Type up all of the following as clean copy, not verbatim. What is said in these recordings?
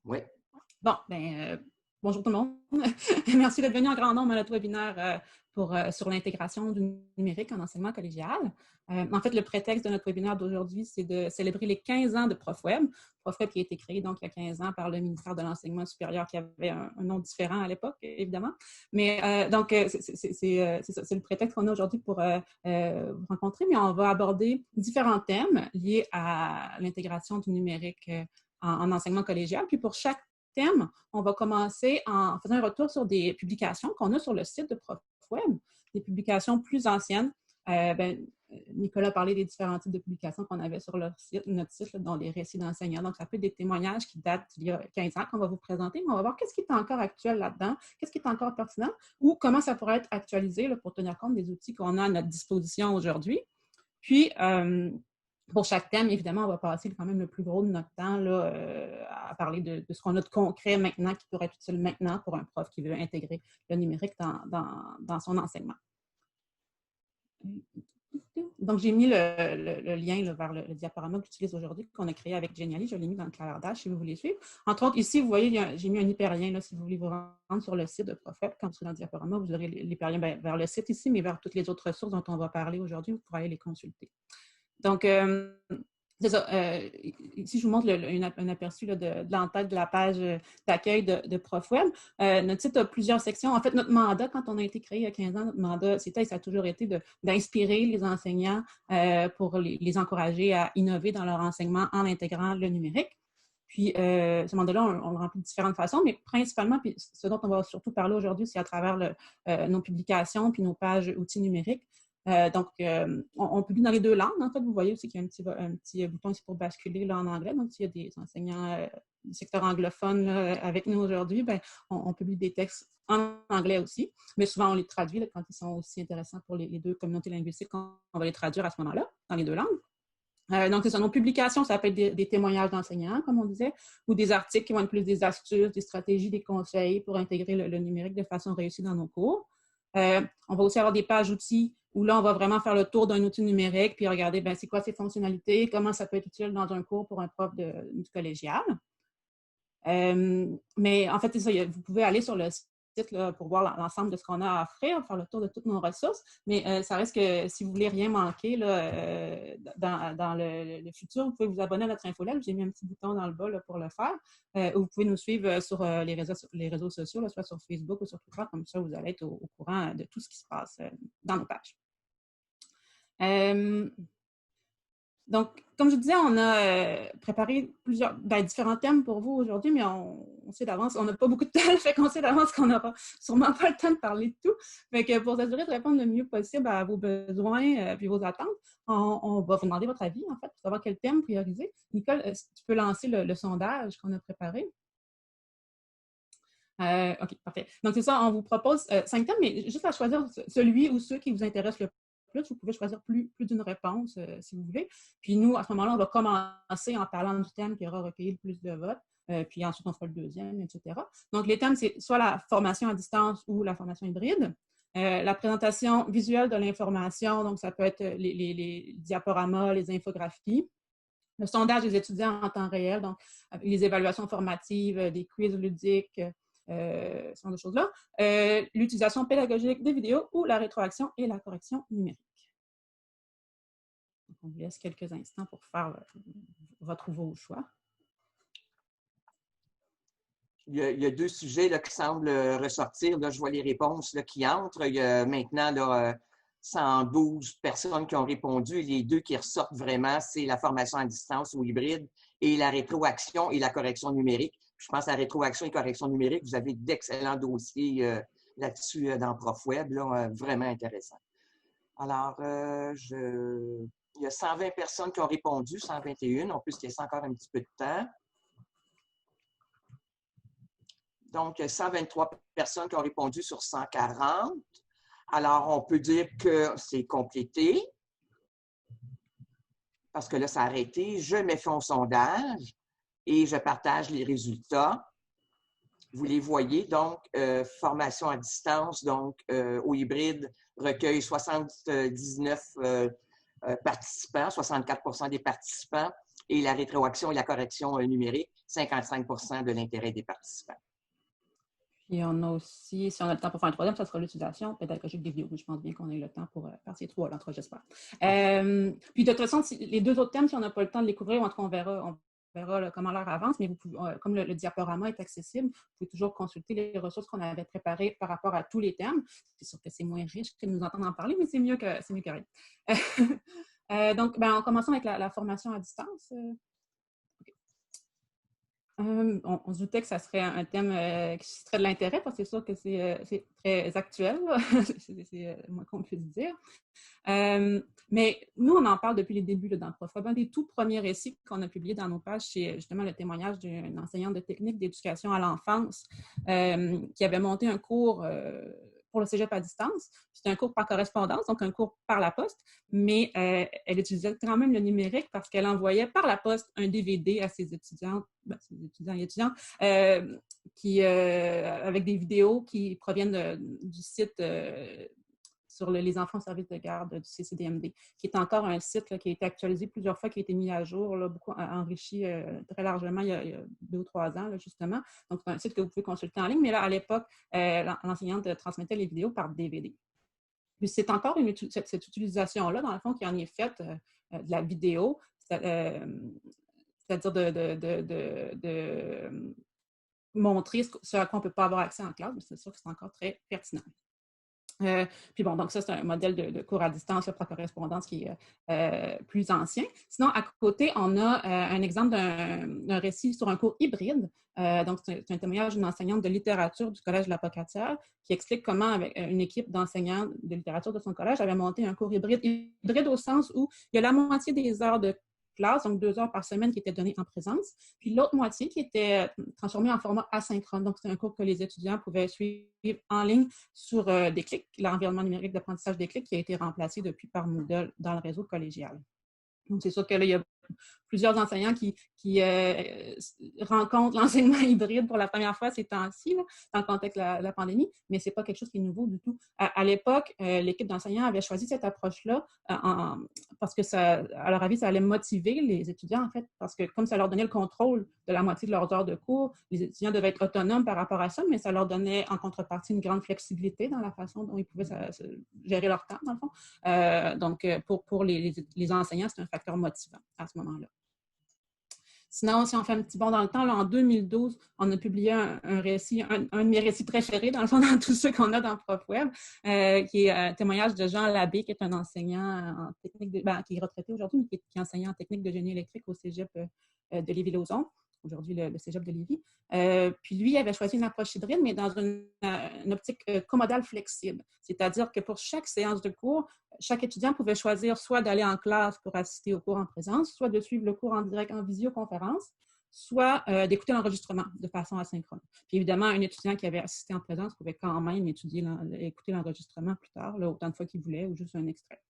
Oui. Bon, bonjour tout le monde. Merci d'être venu en grand nombre à notre webinaire sur l'intégration du numérique en enseignement collégial. En fait, le prétexte de notre webinaire d'aujourd'hui, c'est de célébrer les 15 ans de ProfWeb. ProfWeb qui a été créé donc il y a 15 ans par le ministère de l'Enseignement supérieur qui avait un nom différent à l'époque, évidemment. Mais c'est le prétexte qu'on a aujourd'hui pour vous rencontrer, mais on va aborder différents thèmes liés à l'intégration du numérique en enseignement collégial. Puis pour chaque thème, on va commencer en faisant un retour sur des publications qu'on a sur le site de ProfWeb, des publications plus anciennes. Nicolas a parlé des différents types de publications qu'on avait sur notre site, dont les récits d'enseignants. Donc, ça peut être des témoignages qui datent d'il y a 15 ans qu'on va vous présenter, mais on va voir qu'est-ce qui est encore actuel là-dedans, qu'est-ce qui est encore pertinent ou comment ça pourrait être actualisé là, pour tenir compte des outils qu'on a à notre disposition aujourd'hui. Puis, pour chaque thème, évidemment, on va passer quand même le plus gros de notre temps là, à parler de ce qu'on a de concret maintenant, qui pourrait être utile maintenant pour un prof qui veut intégrer le numérique dans son enseignement. Donc, j'ai mis le lien là, vers le diaporama que j'utilise aujourd'hui, qu'on a créé avec Genially. Je l'ai mis dans le clavardage si vous voulez suivre. Entre autres, ici, vous voyez, j'ai mis un hyperlien là, si vous voulez vous rendre sur le site de ProfWeb. Quand vous serez dans le diaporama, vous aurez l'hyperlien vers le site ici, mais vers toutes les autres ressources dont on va parler aujourd'hui, vous pourrez aller les consulter. Donc, c'est ça. Ici, je vous montre un aperçu là, de l'entête de la page d'accueil de ProfWeb. Notre site a plusieurs sections. En fait, notre mandat, quand on a été créé il y a 15 ans, notre mandat, ça a toujours été d'inspirer les enseignants pour les encourager à innover dans leur enseignement en intégrant le numérique. Puis, ce mandat-là, on le remplit de différentes façons, mais principalement, puis ce dont on va surtout parler aujourd'hui, c'est à travers nos publications puis nos pages outils numériques. Donc, on publie dans les deux langues. En fait, vous voyez aussi qu'il y a un petit bouton ici pour basculer là, en anglais. Donc, s'il y a des enseignants du secteur anglophone là, avec nous aujourd'hui, on publie des textes en anglais aussi. Mais souvent, on les traduit là, quand ils sont aussi intéressants pour les deux communautés linguistiques. On va les traduire à ce moment-là, dans les deux langues. Donc, c'est ça. Nos publications, ça peut être des témoignages d'enseignants, comme on disait, ou des articles qui vont être plus des astuces, des stratégies, des conseils pour intégrer le numérique de façon réussie dans nos cours. On va aussi avoir des pages outils où là, on va vraiment faire le tour d'un outil numérique puis regarder c'est quoi ses fonctionnalités, comment ça peut être utile dans un cours pour un prof du collégial. Mais en fait, c'est ça, vous pouvez aller sur le site là, pour voir l'ensemble de ce qu'on a à offrir, faire le tour de toutes nos ressources, mais ça reste que si vous voulez rien manquer là, dans le futur, vous pouvez vous abonner à notre infolette. J'ai mis un petit bouton dans le bas là, pour le faire. Ou vous pouvez nous suivre sur les réseaux sociaux, là, soit sur Facebook ou sur Twitter, comme ça vous allez être au courant de tout ce qui se passe dans nos pages. Donc, comme je disais, on a préparé différents thèmes pour vous aujourd'hui, mais on sait d'avance, on n'a pas beaucoup de temps, fait qu'on sait d'avance qu'on n'aura sûrement pas le temps de parler de tout. Fait que pour s'assurer de répondre le mieux possible à vos besoins et vos attentes, on va vous demander votre avis, en fait, pour savoir quel thème prioriser. Nicole, si tu peux lancer le sondage qu'on a préparé. OK, parfait. Donc, c'est ça, on vous propose 5 thèmes, mais juste à choisir celui ou ceux qui vous intéressent le plus. Vous pouvez choisir plus d'une réponse si vous voulez. Puis nous, à ce moment-là, on va commencer en parlant du thème qui aura recueilli le plus de votes. Puis ensuite, on fera le deuxième, etc. Donc, les thèmes, c'est soit la formation à distance ou la formation hybride. La présentation visuelle de l'information, donc ça peut être les diaporamas, les infographies. Le sondage des étudiants en temps réel, donc avec les évaluations formatives, des quiz ludiques, ce genre de choses-là. L'utilisation pédagogique des vidéos ou la rétroaction et la correction numérique. Donc, on vous laisse quelques instants pour faire vos choix. Il y a deux sujets là, qui semblent ressortir. Là, je vois les réponses là, qui entrent. Il y a maintenant là, 112 personnes qui ont répondu. Les deux qui ressortent vraiment, c'est la formation à distance ou hybride et la rétroaction et la correction numérique. Je pense à la rétroaction et correction numérique. Vous avez d'excellents dossiers là-dessus dans ProfWeb, là, vraiment intéressant. Alors, il y a 120 personnes qui ont répondu, 121. On peut se laisser encore un petit peu de temps. Donc, 123 personnes qui ont répondu sur 140. Alors, on peut dire que c'est complété. Parce que là, ça a arrêté. Je mets fin au sondage et je partage les résultats. Vous les voyez. Donc, formation à distance, donc au hybride, recueille 79 participants, 64% des participants. Et la rétroaction et la correction numérique, 55% de l'intérêt des participants. Puis on a aussi, si on a le temps pour faire un troisième, ça sera l'utilisation pédagogique des vidéos. Je pense bien qu'on ait le temps pour faire ces trois-là, j'espère. Puis de toute façon, les deux autres thèmes, si on n'a pas le temps de les couvrir, en tout cas, on verra là, comment l'heure avance, mais vous pouvez, comme le diaporama est accessible, vous pouvez toujours consulter les ressources qu'on avait préparées par rapport à tous les thèmes. C'est sûr que c'est moins riche que de nous entendre en parler, mais c'est mieux que rien. Donc, en commençant avec la formation à distance. On se doutait que ça serait un thème qui susciterait de l'intérêt parce que c'est sûr que c'est très actuel, c'est le moins qu'on puisse dire. Mais nous, on en parle depuis les débuts dans ProfWeb. Un des tout premiers récits qu'on a publiés dans nos pages, c'est justement le témoignage d'une enseignante de technique d'éducation à l'enfance qui avait monté un cours pour le cégep à distance. C'était un cours par correspondance, donc un cours par la poste, mais elle utilisait quand même le numérique parce qu'elle envoyait par la poste un DVD à ses étudiants et étudiantes avec des vidéos qui proviennent du site sur les enfants au service de garde du CCDMD, qui est encore un site là, qui a été actualisé plusieurs fois, qui a été mis à jour, là, beaucoup enrichi très largement il y a 2 ou 3 ans, là, justement. Donc, c'est un site que vous pouvez consulter en ligne, mais là, à l'époque, l'enseignante transmettait les vidéos par DVD. Puis c'est encore cette utilisation-là, dans le fond, qui en est faite de la vidéo, c'est-à-dire de montrer ce à quoi on ne peut pas avoir accès en classe, mais c'est sûr que c'est encore très pertinent. Puis bon, donc ça, c'est un modèle de cours à distance par correspondance qui est plus ancien. Sinon, à côté, on a un exemple d'un récit sur un cours hybride. Donc, c'est un témoignage d'une enseignante de littérature du Collège de la Pocatière qui explique comment, avec une équipe d'enseignants de littérature de son collège, avait monté un cours hybride. Hybride au sens où il y a la moitié des heures de classe, donc 2 heures par semaine qui étaient données en présence, puis l'autre moitié qui était transformée en format asynchrone. Donc, c'est un cours que les étudiants pouvaient suivre en ligne sur Déclic, l'environnement numérique d'apprentissage Déclic qui a été remplacé depuis par Moodle dans le réseau collégial. Donc, c'est sûr que là, il y a plusieurs enseignants qui rencontrent l'enseignement hybride pour la première fois ces temps-ci, dans le contexte de la pandémie, mais ce n'est pas quelque chose qui est nouveau du tout. À l'époque, l'équipe d'enseignants avait choisi cette approche-là parce que, à leur avis, ça allait motiver les étudiants, en fait, parce que comme ça leur donnait le contrôle de la moitié de leurs heures de cours, les étudiants devaient être autonomes par rapport à ça, mais ça leur donnait en contrepartie une grande flexibilité dans la façon dont ils pouvaient gérer leur temps, dans le fond. Donc, pour les enseignants, c'est un facteur motivant à ce moment-là. Sinon, si on fait un petit bond dans le temps, là, en 2012, on a publié un récit, un de mes récits préférés, dans le fond, dans tous ceux qu'on a dans ProfWeb, qui est un témoignage de Jean Labbé, qui est un enseignant en technique, qui est retraité aujourd'hui, mais qui est enseignant en technique de génie électrique au cégep de Lévis-Lauzon, aujourd'hui le cégep de Lévis. Puis lui, il avait choisi une approche hybride, mais dans une optique comodale flexible. C'est-à-dire que pour chaque séance de cours, chaque étudiant pouvait choisir soit d'aller en classe pour assister au cours en présence, soit de suivre le cours en direct en visioconférence, soit d'écouter l'enregistrement de façon asynchrone. Puis évidemment, un étudiant qui avait assisté en présence pouvait quand même écouter l'enregistrement plus tard, là, autant de fois qu'il voulait, ou juste un extrait.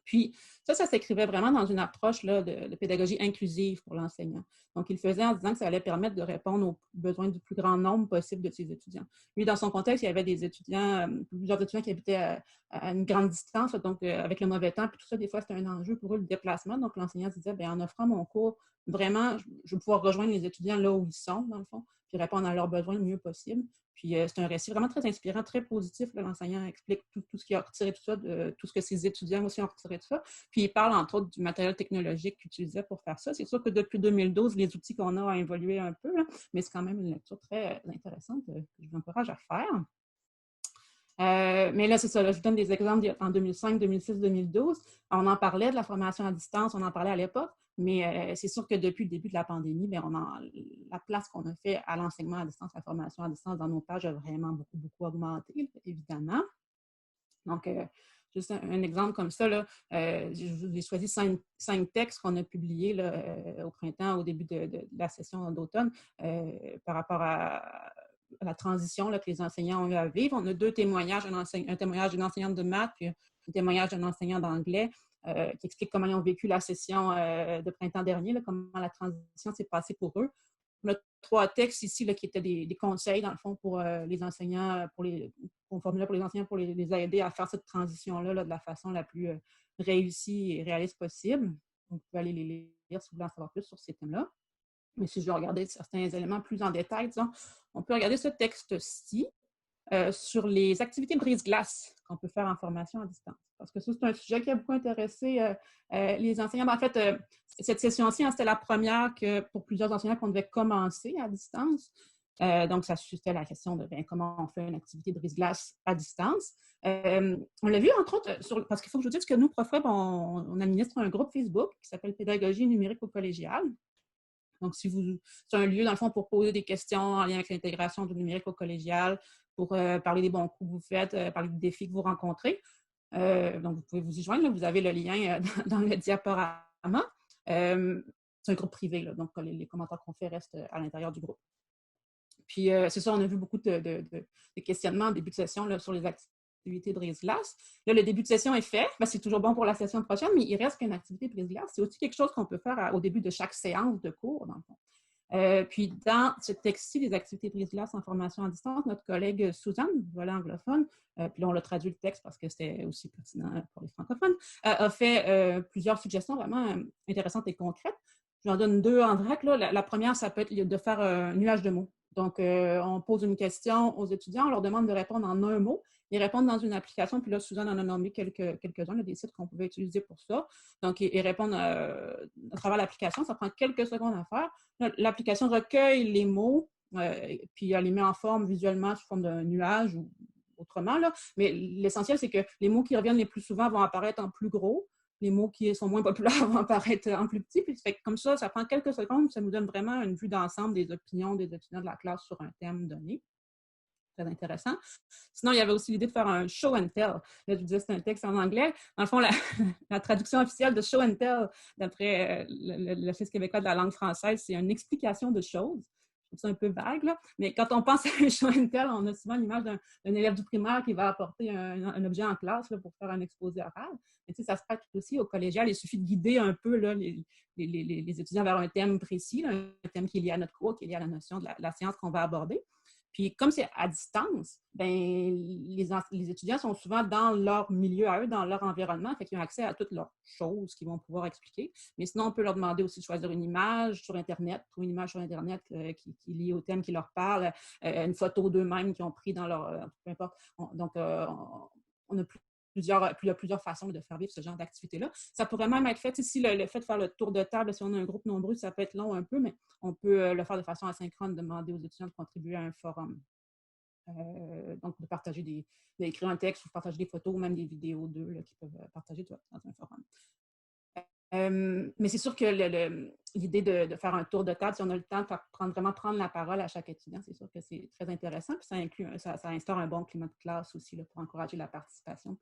Puis, ça s'écrivait vraiment dans une approche là, de pédagogie inclusive pour l'enseignant. Donc, il le faisait en disant que ça allait permettre de répondre aux besoins du plus grand nombre possible de ses étudiants. Lui, dans son contexte, il y avait plusieurs étudiants qui habitaient à une grande distance, donc avec le mauvais temps, puis tout ça, des fois, c'était un enjeu pour eux, le déplacement. Donc, l'enseignant se disait, bien, en offrant mon cours, vraiment, je vais pouvoir rejoindre les étudiants là où ils sont, dans le fond, puis répondre à leurs besoins le mieux possible. Puis c'est un récit vraiment très inspirant, très positif. L'enseignant explique tout ce qu'il a retiré de tout ça, tout ce que ses étudiants aussi ont retiré de ça. Puis il parle entre autres du matériel technologique qu'il utilisait pour faire ça. C'est sûr que depuis 2012, les outils qu'on a ont évolué un peu, là, mais c'est quand même une lecture très intéressante que je vous encourage à faire. Mais là, c'est ça. Là, je vous donne des exemples en 2005, 2006, 2012. On en parlait de la formation à distance, on en parlait à l'époque, mais c'est sûr que depuis le début de la pandémie, bien, la place qu'on a fait à l'enseignement à distance, la formation à distance dans nos pages a vraiment beaucoup, beaucoup augmenté, évidemment. Donc, juste un exemple comme ça, là, j'ai choisi 5 textes qu'on a publiés là, au printemps, au début de la session d'automne, par rapport à la transition là, que les enseignants ont eu à vivre. On a 2 témoignages, un témoignage d'une enseignante de maths puis un témoignage d'un enseignant d'anglais qui explique comment ils ont vécu la session de printemps dernier, là, comment la transition s'est passée pour eux. On a 3 textes ici là, qui étaient des conseils, dans le fond, pour les enseignants, qu'on formulait pour les enseignants pour les aider à faire cette transition-là là, de la façon la plus réussie et réaliste possible. Donc, vous pouvez aller les lire si vous voulez en savoir plus sur ces thèmes-là. Mais si je veux regarder certains éléments plus en détail, disons, on peut regarder ce texte-ci sur les activités brise-glace qu'on peut faire en formation à distance. Parce que ça, c'est un sujet qui a beaucoup intéressé les enseignants. En fait, cette session-ci, c'était la première que pour plusieurs enseignants qu'on devait commencer à distance. Donc, ça suscitait la question de comment on fait une activité brise-glace à distance. On l'a vu, entre autres, parce qu'il faut que je vous dise que nous, Prof Web, on administre un groupe Facebook qui s'appelle Pédagogie numérique au collégial. Donc, c'est un lieu, dans le fond, pour poser des questions en lien avec l'intégration du numérique au collégial, pour parler des bons coups que vous faites, parler des défis que vous rencontrez. Donc, vous pouvez vous y joindre. Là, vous avez le lien dans le diaporama. C'est un groupe privé, là, donc les commentaires qu'on fait restent à l'intérieur du groupe. Puis, c'est ça, on a vu beaucoup de questionnements en début de session là, sur les activités brise-glace. Là, le début de session est fait. Ben, c'est toujours bon pour la session prochaine, mais il reste qu'une activité brise-glace. C'est aussi quelque chose qu'on peut faire au début de chaque séance de cours, dans le fond. Puis, dans ce texte-ci, les activités brise-glace en formation à distance, notre collègue Suzanne, volet anglophone, puis là, on l'a traduit le texte parce que c'était aussi pertinent pour les francophones, a fait plusieurs suggestions vraiment intéressantes et concrètes. J'en donne deux en vrac. Là. La première, ça peut être de faire un nuage de mots. Donc, on pose une question aux étudiants, on leur demande de répondre en un mot. Ils répondent dans une application, puis là, Suzanne en a nommé quelques-uns, des sites qu'on pouvait utiliser pour ça. Donc, ils répondent à travers l'application. Ça prend quelques secondes à faire. L'application recueille les mots, puis elle les met en forme visuellement sous forme d'un nuage ou autrement. Là. Mais l'essentiel, c'est que les mots qui reviennent les plus souvent vont apparaître en plus gros. Les mots qui sont moins populaires vont apparaître en plus petit. Puis, comme ça prend quelques secondes. Ça nous donne vraiment une vue d'ensemble des opinions des étudiants de la classe sur un thème donné. Très intéressant. Sinon, il y avait aussi l'idée de faire un show and tell. Là, je vous disais, c'est un texte en anglais. Dans le fond, la traduction officielle de show and tell, d'après l'Office québécois de la langue française, c'est une explication de choses. Je trouve ça un peu vague, là. Mais quand on pense à un show and tell, on a souvent l'image d'un élève du primaire qui va apporter un objet en classe là, pour faire un exposé oral. Mais ça se pratique aussi au collégial. Il suffit de guider un peu là, les étudiants vers un thème précis, là, un thème qui est lié à notre cours, qui est lié à la notion de la science qu'on va aborder. Puis, comme c'est à distance, ben, les étudiants sont souvent dans leur milieu à eux, dans leur environnement, fait qu'ils ont accès à toutes leurs choses qu'ils vont pouvoir expliquer. Mais sinon, on peut leur demander aussi de choisir une image sur Internet, trouver une image sur Internet qui est liée au thème qui leur parle, une photo d'eux-mêmes qu'ils ont pris dans leur... peu importe. Donc, on a il y a plusieurs façons de faire vivre ce genre d'activité-là. Ça pourrait même être fait, si le fait de faire le tour de table, si on a un groupe nombreux, ça peut être long un peu, mais on peut le faire de façon asynchrone, demander aux étudiants de contribuer à un forum. Donc, de partager d'écrire un texte ou de partager des photos ou même des vidéos d'eux là, qui peuvent partager dans un forum. Mais c'est sûr que l'idée de faire un tour de table, si on a le temps de vraiment prendre la parole à chaque étudiant, c'est sûr que c'est très intéressant. Puis ça instaure un bon climat de classe aussi là, pour encourager la participation.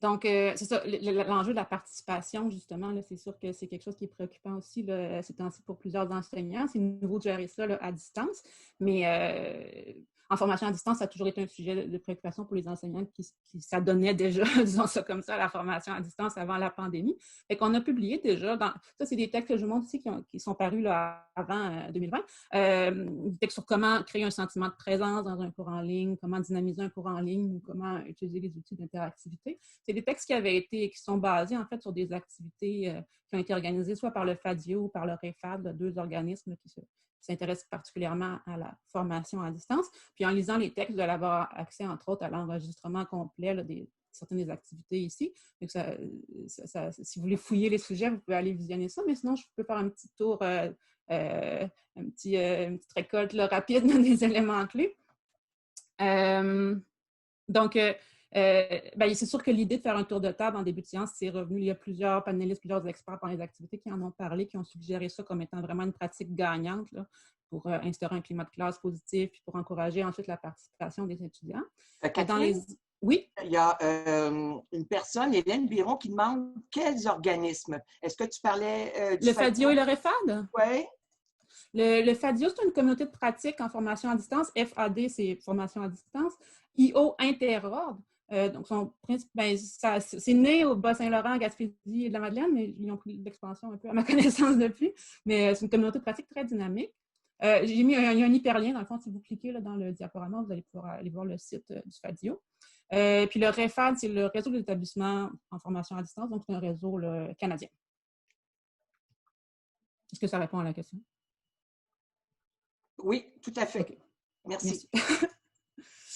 Donc, c'est ça, l'enjeu de la participation, justement, là, c'est sûr que c'est quelque chose qui est préoccupant aussi là, ces temps-ci pour plusieurs enseignants. C'est nouveau de gérer ça là, à distance, mais en formation à distance, ça a toujours été un sujet de préoccupation pour les enseignants qui s'adonnaient déjà, disons ça comme ça, à la formation à distance avant la pandémie. Fait qu'on a publié déjà, ça c'est des textes que je vous montre ici qui sont parus là, avant 2020, des textes sur comment créer un sentiment de présence dans un cours en ligne, comment dynamiser un cours en ligne, comment utiliser les outils d'interactivité. C'est des textes qui sont basés en fait sur des activités qui ont été organisées soit par le FADIO ou par le REFAD, deux organismes là, qui s'intéressent particulièrement à la formation à distance. Puis en lisant les textes, vous allez avoir accès, entre autres, à l'enregistrement complet là, certaines des activités ici. Donc si vous voulez fouiller les sujets, vous pouvez aller visionner ça, mais sinon, je peux faire un petit tour, une petite récolte là, rapide des éléments clés. Donc, c'est sûr que l'idée de faire un tour de table en début de séance, c'est revenu. Il y a plusieurs panélistes, plusieurs experts dans les activités qui en ont parlé, qui ont suggéré ça comme étant vraiment une pratique gagnante là, pour instaurer un climat de classe positif puis pour encourager ensuite la participation des étudiants. Oui? Il y a une personne, Hélène Biron, qui demande quels organismes. Est-ce que tu parlais du FADIO et le REFAD? Oui. Le FADIO, c'est une communauté de pratique en formation à distance. FAD, c'est formation à distance. IO, interordre. Donc, c'est né au Bas-Saint-Laurent, à Gaspésie et de la Madeleine, mais ils ont pris l'expansion un peu à ma connaissance depuis. Mais c'est une communauté de pratique très dynamique. J'ai mis il y a un hyperlien, dans le fond, si vous cliquez là, dans le diaporama, vous allez pouvoir aller voir le site du FADIO. Puis le REFAD, c'est le réseau des établissements en formation à distance, donc c'est un réseau canadien. Est-ce que ça répond à la question? Oui, tout à fait. Okay. Merci.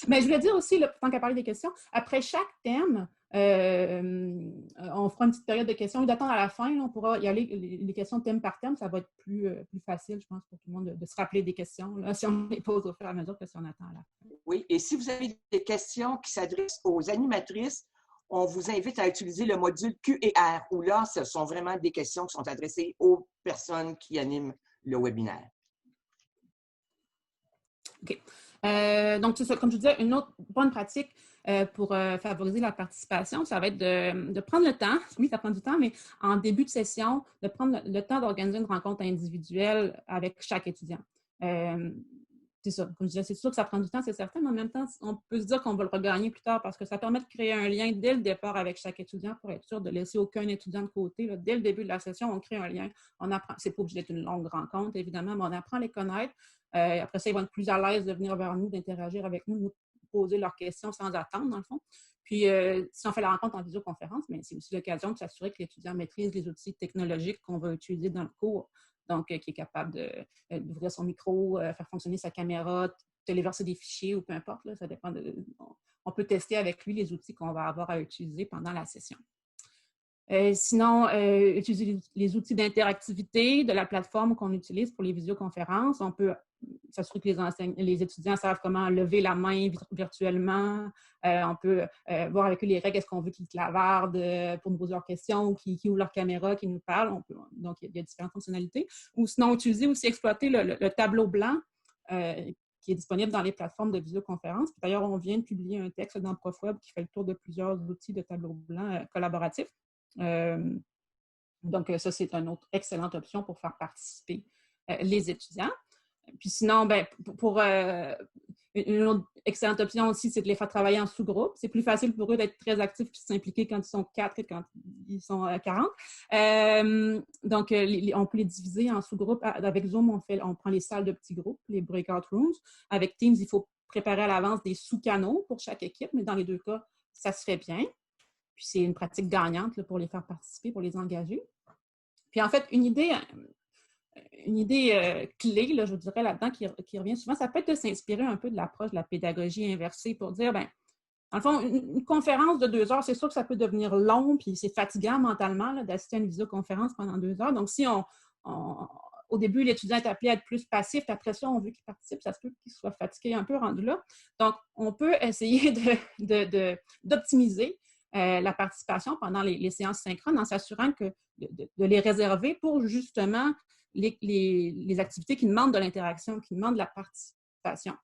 Mais je voulais dire aussi, là, tant qu'à parler des questions, après chaque thème, on fera une petite période de questions. D'attendre à la fin, là, on pourra y aller les questions thème par thème. Ça va être plus facile, je pense, pour tout le monde de se rappeler des questions là, si on les pose au fur et à mesure que si on attend à la fin. Oui, et si vous avez des questions qui s'adressent aux animatrices, on vous invite à utiliser le module Q&R, où là, ce sont vraiment des questions qui sont adressées aux personnes qui animent le webinaire. OK. Donc, c'est ça, comme je vous disais, une autre bonne pratique pour favoriser la participation, ça va être de prendre le temps, oui, ça prend du temps, mais en début de session, de prendre le temps d'organiser une rencontre individuelle avec chaque étudiant. C'est ça, comme je disais, c'est sûr que ça prend du temps, c'est certain, mais en même temps, on peut se dire qu'on va le regagner plus tard parce que ça permet de créer un lien dès le départ avec chaque étudiant pour être sûr de laisser aucun étudiant de côté. Là. Dès le début de la session, on crée un lien. On apprend, c'est pas obligé d'être une longue rencontre, évidemment, mais on apprend à les connaître. Après ça, ils vont être plus à l'aise de venir vers nous, d'interagir avec nous, de nous poser leurs questions sans attendre, dans le fond. Puis, si on fait la rencontre en visioconférence, mais c'est aussi l'occasion de s'assurer que l'étudiant maîtrise les outils technologiques qu'on va utiliser dans le cours. Donc, qui est capable d'ouvrir son micro, faire fonctionner sa caméra, téléverser des fichiers ou peu importe. Là, ça dépend on peut tester avec lui les outils qu'on va avoir à utiliser pendant la session. Sinon, utiliser les outils d'interactivité de la plateforme qu'on utilise pour les visioconférences. On peut s'assurer que les étudiants savent comment lever la main virtuellement. On peut voir avec eux les règles. Est-ce qu'on veut qu'ils clavardent pour nous poser leurs questions, qui ouvrent leur caméra, qui nous parlent. Donc, il y a différentes fonctionnalités. Ou sinon, utiliser aussi, exploiter le tableau blanc qui est disponible dans les plateformes de visioconférence. D'ailleurs, on vient de publier un texte dans ProfWeb qui fait le tour de plusieurs outils de tableau blanc collaboratifs. Donc, ça, c'est une autre excellente option pour faire participer les étudiants. Puis sinon, ben, une autre excellente option aussi, c'est de les faire travailler en sous-groupe. C'est plus facile pour eux d'être très actifs et de s'impliquer quand ils sont 4 que quand ils sont 40. Donc, on peut les diviser en sous-groupes. Avec Zoom, on prend les salles de petits groupes, les breakout rooms. Avec Teams, il faut préparer à l'avance des sous-canaux pour chaque équipe, mais dans les deux cas, ça se fait bien. Puis c'est une pratique gagnante là, pour les faire participer, pour les engager. Puis en fait, une idée clé, là, je vous dirais là-dedans, qui revient souvent, ça peut être de s'inspirer un peu de l'approche de la pédagogie inversée pour dire, bien, dans le fond, une conférence de 2 heures, c'est sûr que ça peut devenir long, puis c'est fatigant mentalement d'assister à une visioconférence pendant 2 heures. Donc, si au début, l'étudiant est appelé à être plus passif, puis après ça, on veut qu'il participe, ça se peut qu'il soit fatigué un peu rendu là. Donc, on peut essayer d'optimiser la participation pendant les séances synchrones en s'assurant de les réserver pour justement les activités qui demandent de l'interaction, qui demandent de la participation.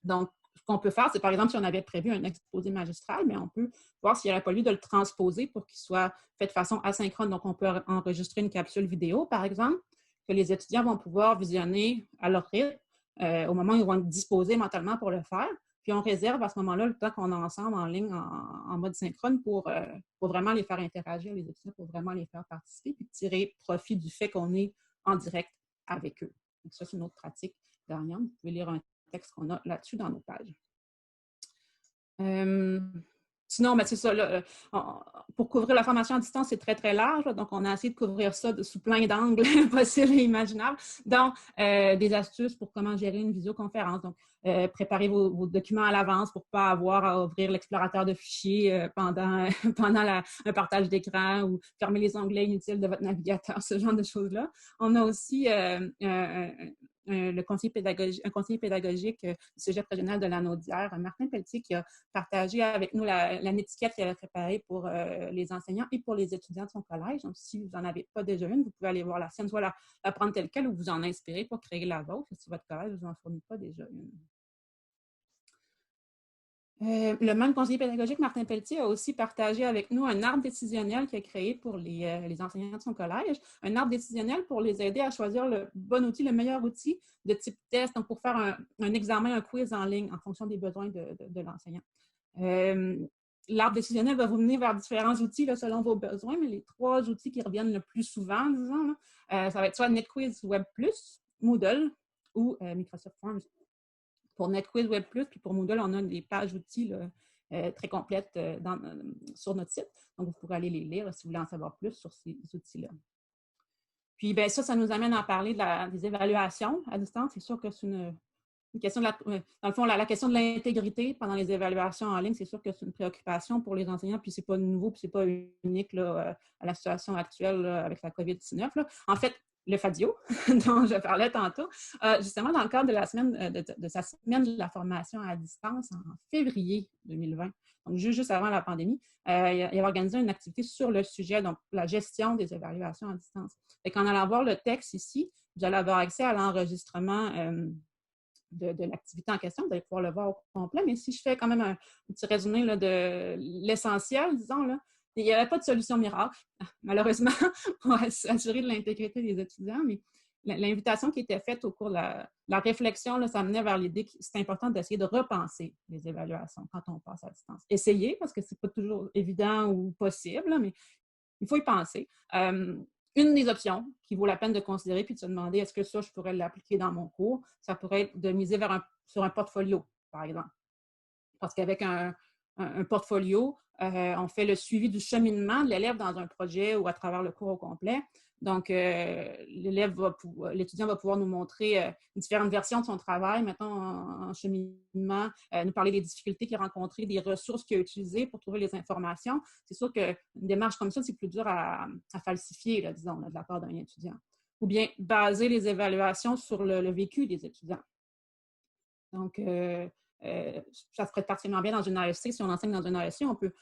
Donc, ce qu'on peut faire, c'est par exemple, si on avait prévu un exposé magistral, mais on peut voir s'il n'y aurait pas lieu de le transposer pour qu'il soit fait de façon asynchrone. Donc, on peut enregistrer une capsule vidéo, par exemple, que les étudiants vont pouvoir visionner à leur rythme au moment où ils vont être disposés mentalement pour le faire. Puis on réserve à ce moment-là le temps qu'on est ensemble en ligne en mode synchrone pour vraiment les faire interagir, les étudiants, pour vraiment les faire participer, puis tirer profit du fait qu'on est en direct avec eux. Donc ça, c'est une autre pratique gagnante. Vous pouvez lire un texte qu'on a là-dessus dans nos pages. Sinon, ben, c'est ça. Là, pour couvrir la formation à distance, c'est très, très large. Là, donc, on a essayé de couvrir ça sous plein d'angles possibles et imaginables. Donc, des astuces pour comment gérer une visioconférence. Donc, préparez vos documents à l'avance pour ne pas avoir à ouvrir l'explorateur de fichiers pendant un partage d'écran ou fermer les onglets inutiles de votre navigateur, ce genre de choses-là. On a aussi un conseiller pédagogique du Cégep régional de Lanaudière, Martin Pelletier, qui a partagé avec nous la étiquette qu'il avait préparée pour les enseignants et pour les étudiants de son collège. Donc, si vous n'en avez pas déjà une, vous pouvez aller voir la sienne, soit la prendre telle quelle ou vous en inspirer pour créer la vôtre, si votre collège ne vous en fournit pas déjà une. Le même conseiller pédagogique, Martin Pelletier, a aussi partagé avec nous un arbre décisionnel qu'il a créé pour les enseignants de son collège. Un arbre décisionnel pour les aider à choisir le bon outil, le meilleur outil de type test, donc pour faire un examen, un quiz en ligne en fonction des besoins de l'enseignant. L'arbre décisionnel va vous mener vers différents outils là, selon vos besoins, mais les 3 outils qui reviennent le plus souvent, disons, ça va être soit NetQuiz Web+, Moodle ou Microsoft Forms. Pour NetQuiz Web+, puis pour Moodle, on a des pages outils là, très complètes sur notre site. Donc, vous pourrez aller les lire si vous voulez en savoir plus sur ces outils-là. Puis, bien, ça nous amène à parler des évaluations à distance. C'est sûr que c'est une question dans le fond, la question de l'intégrité pendant les évaluations en ligne, c'est sûr que c'est une préoccupation pour les enseignants, puis c'est pas nouveau, puis c'est pas unique là, à la situation actuelle là, avec la COVID-19. Là. En fait, le FADIO, dont je parlais tantôt, justement dans le cadre de la semaine de sa semaine de la formation à distance en février 2020, donc juste avant la pandémie, il avait organisé une activité sur le sujet, donc la gestion des évaluations à distance. Et en allant voir le texte ici, vous allez avoir accès à l'enregistrement de l'activité en question, vous allez pouvoir le voir au complet, mais si je fais quand même un petit résumé là, de l'essentiel, disons, là, il n'y avait pas de solution miracle, malheureusement, pour assurer de l'intégrité des étudiants, mais l'invitation qui était faite au cours de la réflexion, là, ça menait vers l'idée que c'est important d'essayer de repenser les évaluations quand on passe à distance. Essayez, parce que ce n'est pas toujours évident ou possible, mais il faut y penser. Une des options qui vaut la peine de considérer puis de se demander est-ce que ça, je pourrais l'appliquer dans mon cours, ça pourrait être de miser sur un portfolio, par exemple. Parce qu'avec un portfolio, on fait le suivi du cheminement de l'élève dans un projet ou à travers le cours au complet. Donc, l'étudiant va pouvoir nous montrer différentes versions de son travail, mettons en cheminement, nous parler des difficultés qu'il a rencontrées, des ressources qu'il a utilisées pour trouver les informations. C'est sûr qu'une démarche comme ça, c'est plus dur à falsifier, là, disons, là, de la part d'un étudiant. Ou bien baser les évaluations sur le vécu des étudiants. Donc, ça se prête particulièrement bien dans une ASC. Si on enseigne dans une ASC, on peut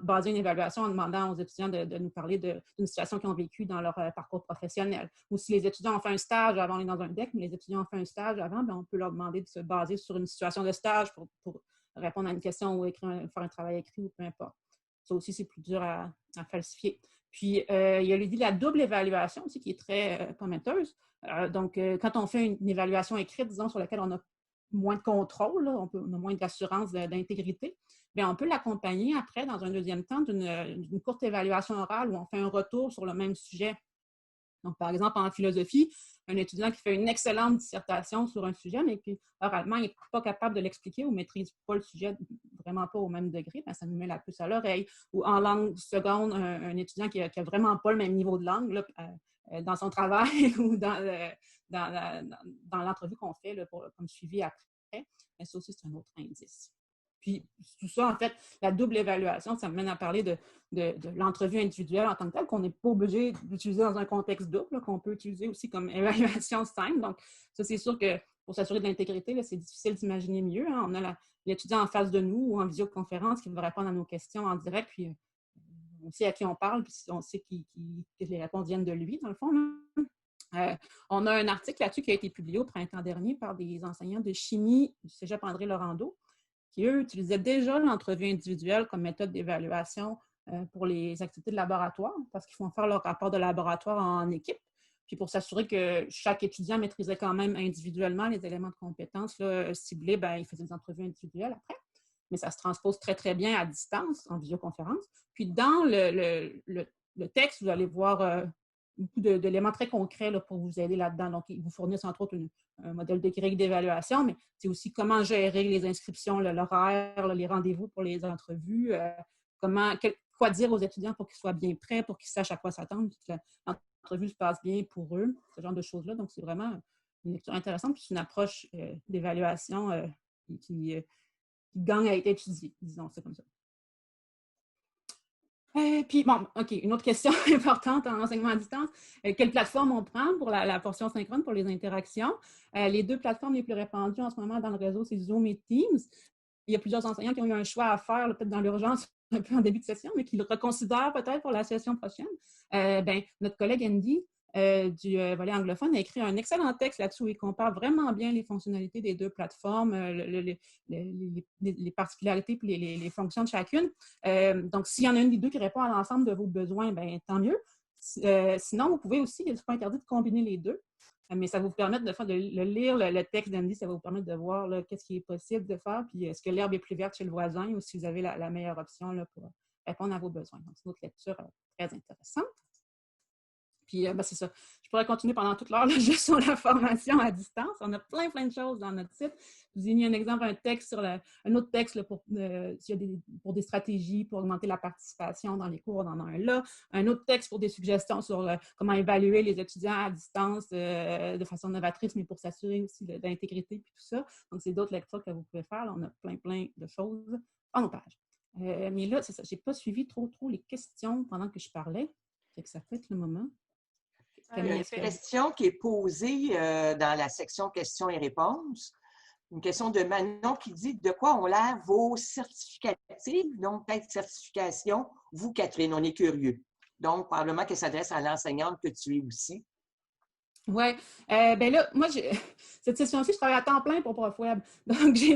baser une évaluation en demandant aux étudiants de nous parler d'une situation qu'ils ont vécue dans leur parcours professionnel. Ou si les étudiants ont fait un stage avant, on est dans un DEC, mais les étudiants ont fait un stage avant, bien, on peut leur demander de se baser sur une situation de stage pour répondre à une question ou faire un travail écrit ou peu importe. Ça aussi, c'est plus dur à falsifier. Puis, il y a l'idée de la double évaluation aussi qui est très prometteuse. Donc, quand on fait une évaluation écrite, disons, sur laquelle on a moins de contrôle, là, on a moins d'assurance d'intégrité, bien, on peut l'accompagner après, dans un deuxième temps, d'une courte évaluation orale où on fait un retour sur le même sujet. Donc, par exemple, en philosophie, un étudiant qui fait une excellente dissertation sur un sujet, mais qui, oralement, n'est pas capable de l'expliquer ou ne maîtrise pas le sujet vraiment pas au même degré, bien, ça nous met la puce à l'oreille. Ou en langue seconde, un étudiant qui n'a vraiment pas le même niveau de langue là, dans son travail ou dans l'entrevue qu'on fait là, comme suivi après, mais ça aussi, c'est un autre indice. Puis, tout ça, en fait, la double évaluation, ça me mène à parler de l'entrevue individuelle en tant que telle, qu'on n'est pas obligé d'utiliser dans un contexte double, qu'on peut utiliser aussi comme évaluation simple. Donc, ça, c'est sûr que pour s'assurer de l'intégrité, là, c'est difficile d'imaginer mieux. Hein. On a l'étudiant en face de nous ou en visioconférence qui va répondre à nos questions en direct, puis on sait à qui on parle, puis on sait que les réponses viennent de lui, dans le fond. On a un article là-dessus qui a été publié au printemps dernier par des enseignants de chimie du Cégep André-Laurando, qui, eux, utilisaient déjà l'entrevue individuelle comme méthode d'évaluation pour les activités de laboratoire, parce qu'ils font faire leur rapport de laboratoire en équipe. Puis pour s'assurer que chaque étudiant maîtrisait quand même individuellement les éléments de compétences là, ciblés, bien, ils faisaient des entrevues individuelles après. Mais ça se transpose très, très bien à distance, en visioconférence. Puis dans le texte, vous allez voir beaucoup d'éléments très concrets là, pour vous aider là-dedans. Donc, ils vous fournissent entre autres un modèle de grille d'évaluation, mais c'est aussi comment gérer les inscriptions, l'horaire, les rendez-vous pour les entrevues, quoi dire aux étudiants pour qu'ils soient bien prêts, pour qu'ils sachent à quoi s'attendre, que l'entrevue se passe bien pour eux, ce genre de choses-là. Donc, c'est vraiment une lecture intéressante, puis c'est une approche d'évaluation qui gagne à être étudiée, disons ça comme ça. Puis, bon, OK, une autre question importante en enseignement à distance. Quelle plateforme on prend pour la portion synchrone, pour les interactions? Les deux plateformes les plus répandues en ce moment dans le réseau, c'est Zoom et Teams. Il y a plusieurs enseignants qui ont eu un choix à faire, peut-être dans l'urgence, un peu en début de session, mais qui le reconsidèrent peut-être pour la session prochaine. Notre collègue Andy du volet anglophone a écrit un excellent texte là-dessus où il compare vraiment bien les fonctionnalités des deux plateformes, les particularités et les fonctions de chacune. Donc, s'il y en a une des deux qui répond à l'ensemble de vos besoins, bien, tant mieux. Sinon, vous pouvez aussi, il n'est pas interdit de combiner les deux, mais ça va vous permettre de lire le texte d'Andy, ça va vous permettre de voir qu'est-ce qui est possible de faire, puis est-ce que l'herbe est plus verte chez le voisin ou si vous avez la meilleure option là, pour répondre à vos besoins. Donc, c'est une autre lecture très intéressante. Puis, c'est ça. Je pourrais continuer pendant toute l'heure juste sur la formation à distance. On a plein de choses dans notre site. Je vous ai mis un exemple, un autre texte là, pour des stratégies, pour augmenter la participation dans les cours, on en a un là. Un autre texte pour des suggestions sur comment évaluer les étudiants à distance de façon novatrice, mais pour s'assurer aussi d'intégrité et tout ça. Donc, c'est d'autres lectures que vous pouvez faire. Là, on a plein de choses en nos pages. Mais là, c'est ça. Je n'ai pas suivi trop les questions pendant que je parlais. Fait que ça peut être le moment. Il y a une question qui est posée dans la section questions et réponses. Une question de Manon qui dit « De quoi ont l'air vos certificatives? » Donc, peut-être certification. Vous, Catherine, on est curieux. Donc, probablement qu'elle s'adresse à l'enseignante que tu es aussi. Oui. Ben là, moi, cette session-ci, je travaille à temps plein pour ProfWeb. Donc, je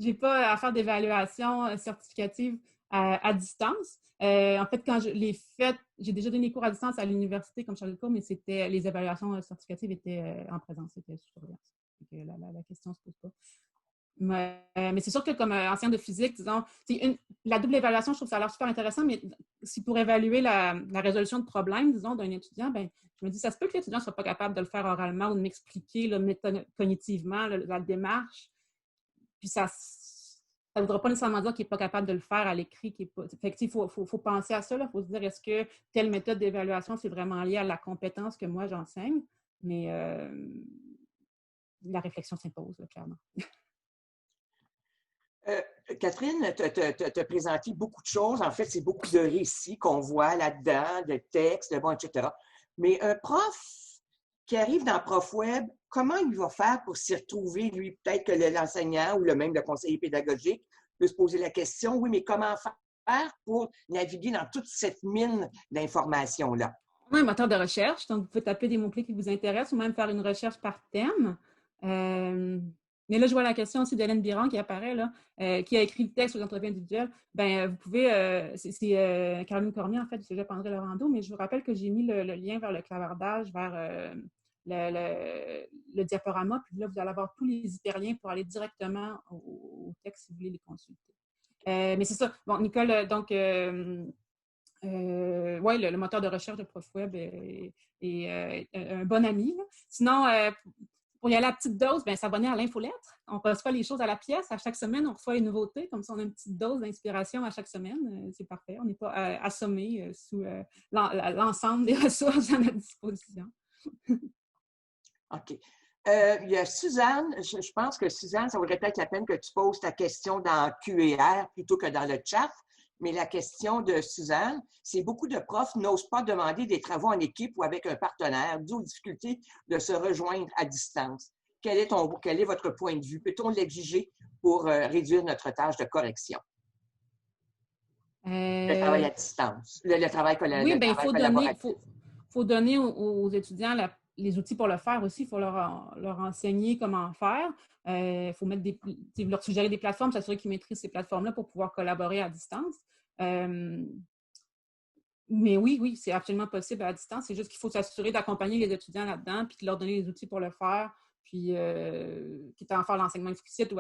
n'ai pas à faire d'évaluation certificative à distance. En fait, quand je l'ai faite, j'ai déjà donné des cours à distance à l'université comme chargée de cours, mais les évaluations certificatives étaient en présence, c'était sous surveillance. La question ne se pose pas. Mais c'est sûr que comme enseignante de physique, disons, la double évaluation, je trouve que ça a l'air super intéressant, mais si pour évaluer la résolution de problèmes, disons, d'un étudiant, ben, je me dis, ça se peut que l'étudiant ne soit pas capable de le faire oralement ou de m'expliquer cognitivement la démarche. Puis ça ne voudra pas nécessairement dire qu'il n'est pas capable de le faire à l'écrit. Il faut penser à ça. Il faut se dire, est-ce que telle méthode d'évaluation, c'est vraiment lié à la compétence que moi, j'enseigne? Mais la réflexion s'impose, clairement. Catherine, tu as présenté beaucoup de choses. En fait, c'est beaucoup de récits qu'on voit là-dedans, de textes, etc. Mais un prof qui arrive dans ProfWeb, comment il va faire pour s'y retrouver, lui? Peut-être que l'enseignant ou même le conseiller pédagogique peut se poser la question, oui, mais comment faire pour naviguer dans toute cette mine d'informations-là? On a un moteur de recherche, donc vous pouvez taper des mots-clés qui vous intéressent ou même faire une recherche par thème. Mais là, je vois la question aussi d'Hélène Biran qui apparaît, là, qui a écrit le texte aux entrevues individuelles. Vous pouvez, c'est Caroline Cormier, en fait, du Cégep André Laurando, mais je vous rappelle que j'ai mis le lien vers le clavardage, vers le diaporama, puis là, vous allez avoir tous les hyperliens pour aller directement au texte si vous voulez les consulter. Mais c'est ça. Bon, Nicole, donc... oui, le moteur de recherche de ProfWeb est un bon ami. Là. Sinon, pour y aller à la petite dose, s'abonner à l'infolettre. On reçoit les choses à la pièce. À chaque semaine, on reçoit les nouveautés. Comme ça, on a une petite dose d'inspiration à chaque semaine. C'est parfait. On n'est pas assommé sous l'ensemble des ressources à notre disposition. OK. Il y a Suzanne. Je pense que Suzanne, ça vaudrait peut-être la peine que tu poses ta question dans Q&R plutôt que dans le chat. Mais la question de Suzanne, c'est beaucoup de profs n'osent pas demander des travaux en équipe ou avec un partenaire, dû aux difficultés de se rejoindre à distance. Quel est votre point de vue? Peut-on l'exiger pour réduire notre tâche de correction? Le travail à distance, le travail collaboratif. Oui, il faut donner aux étudiants les outils pour le faire aussi. Il faut leur enseigner comment faire. Il faut leur suggérer des plateformes, s'assurer qu'ils maîtrisent ces plateformes-là pour pouvoir collaborer à distance. Mais oui, c'est absolument possible à distance. C'est juste qu'il faut s'assurer d'accompagner les étudiants là-dedans, puis de leur donner les outils pour le faire, puis quitte à en faire l'enseignement explicite.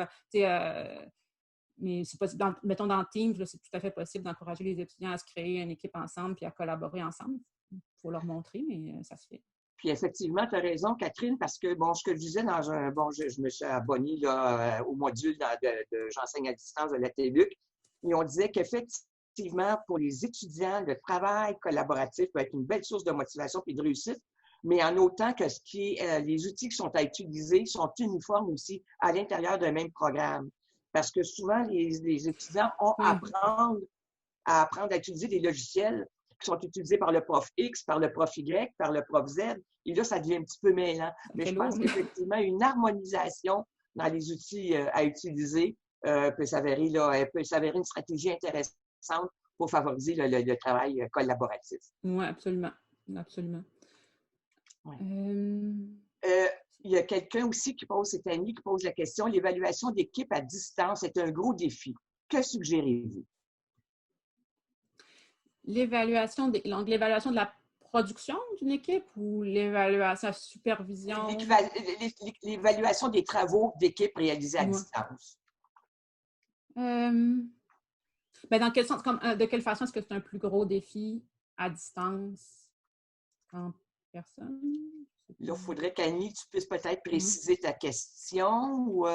Mais c'est possible, mettons dans Teams, c'est tout à fait possible d'encourager les étudiants à se créer une équipe ensemble puis à collaborer ensemble. Il faut leur montrer, mais ça se fait. Puis effectivement, tu as raison, Catherine, parce que, ce que je disais je me suis abonnée là, au module de J'enseigne à distance de la TLUC, et on disait qu'effectivement, pour les étudiants, le travail collaboratif peut être une belle source de motivation et de réussite, mais en autant que les outils qui sont à utiliser sont uniformes aussi à l'intérieur d'un même programme. Parce que souvent, les étudiants ont à apprendre à utiliser des logiciels qui sont utilisés par le prof X, par le prof Y, par le prof Z. Et là, ça devient un petit peu mêlant. Mais je pense qu'effectivement, une harmonisation dans les outils à utiliser peut s'avérer une stratégie intéressante pour favoriser le travail collaboratif. Oui, absolument. Ouais. Il y a quelqu'un aussi c'est Annie qui pose la question, l'évaluation d'équipe à distance est un gros défi. Que suggérez-vous? L'évaluation de la production d'une équipe ou l'évaluation, la supervision? L'évaluation des travaux d'équipe réalisés à distance. Dans quel sens, de quelle façon est-ce que c'est un plus gros défi à distance? personne. Là, il faudrait qu'Annie, tu puisses peut-être préciser ta question ou...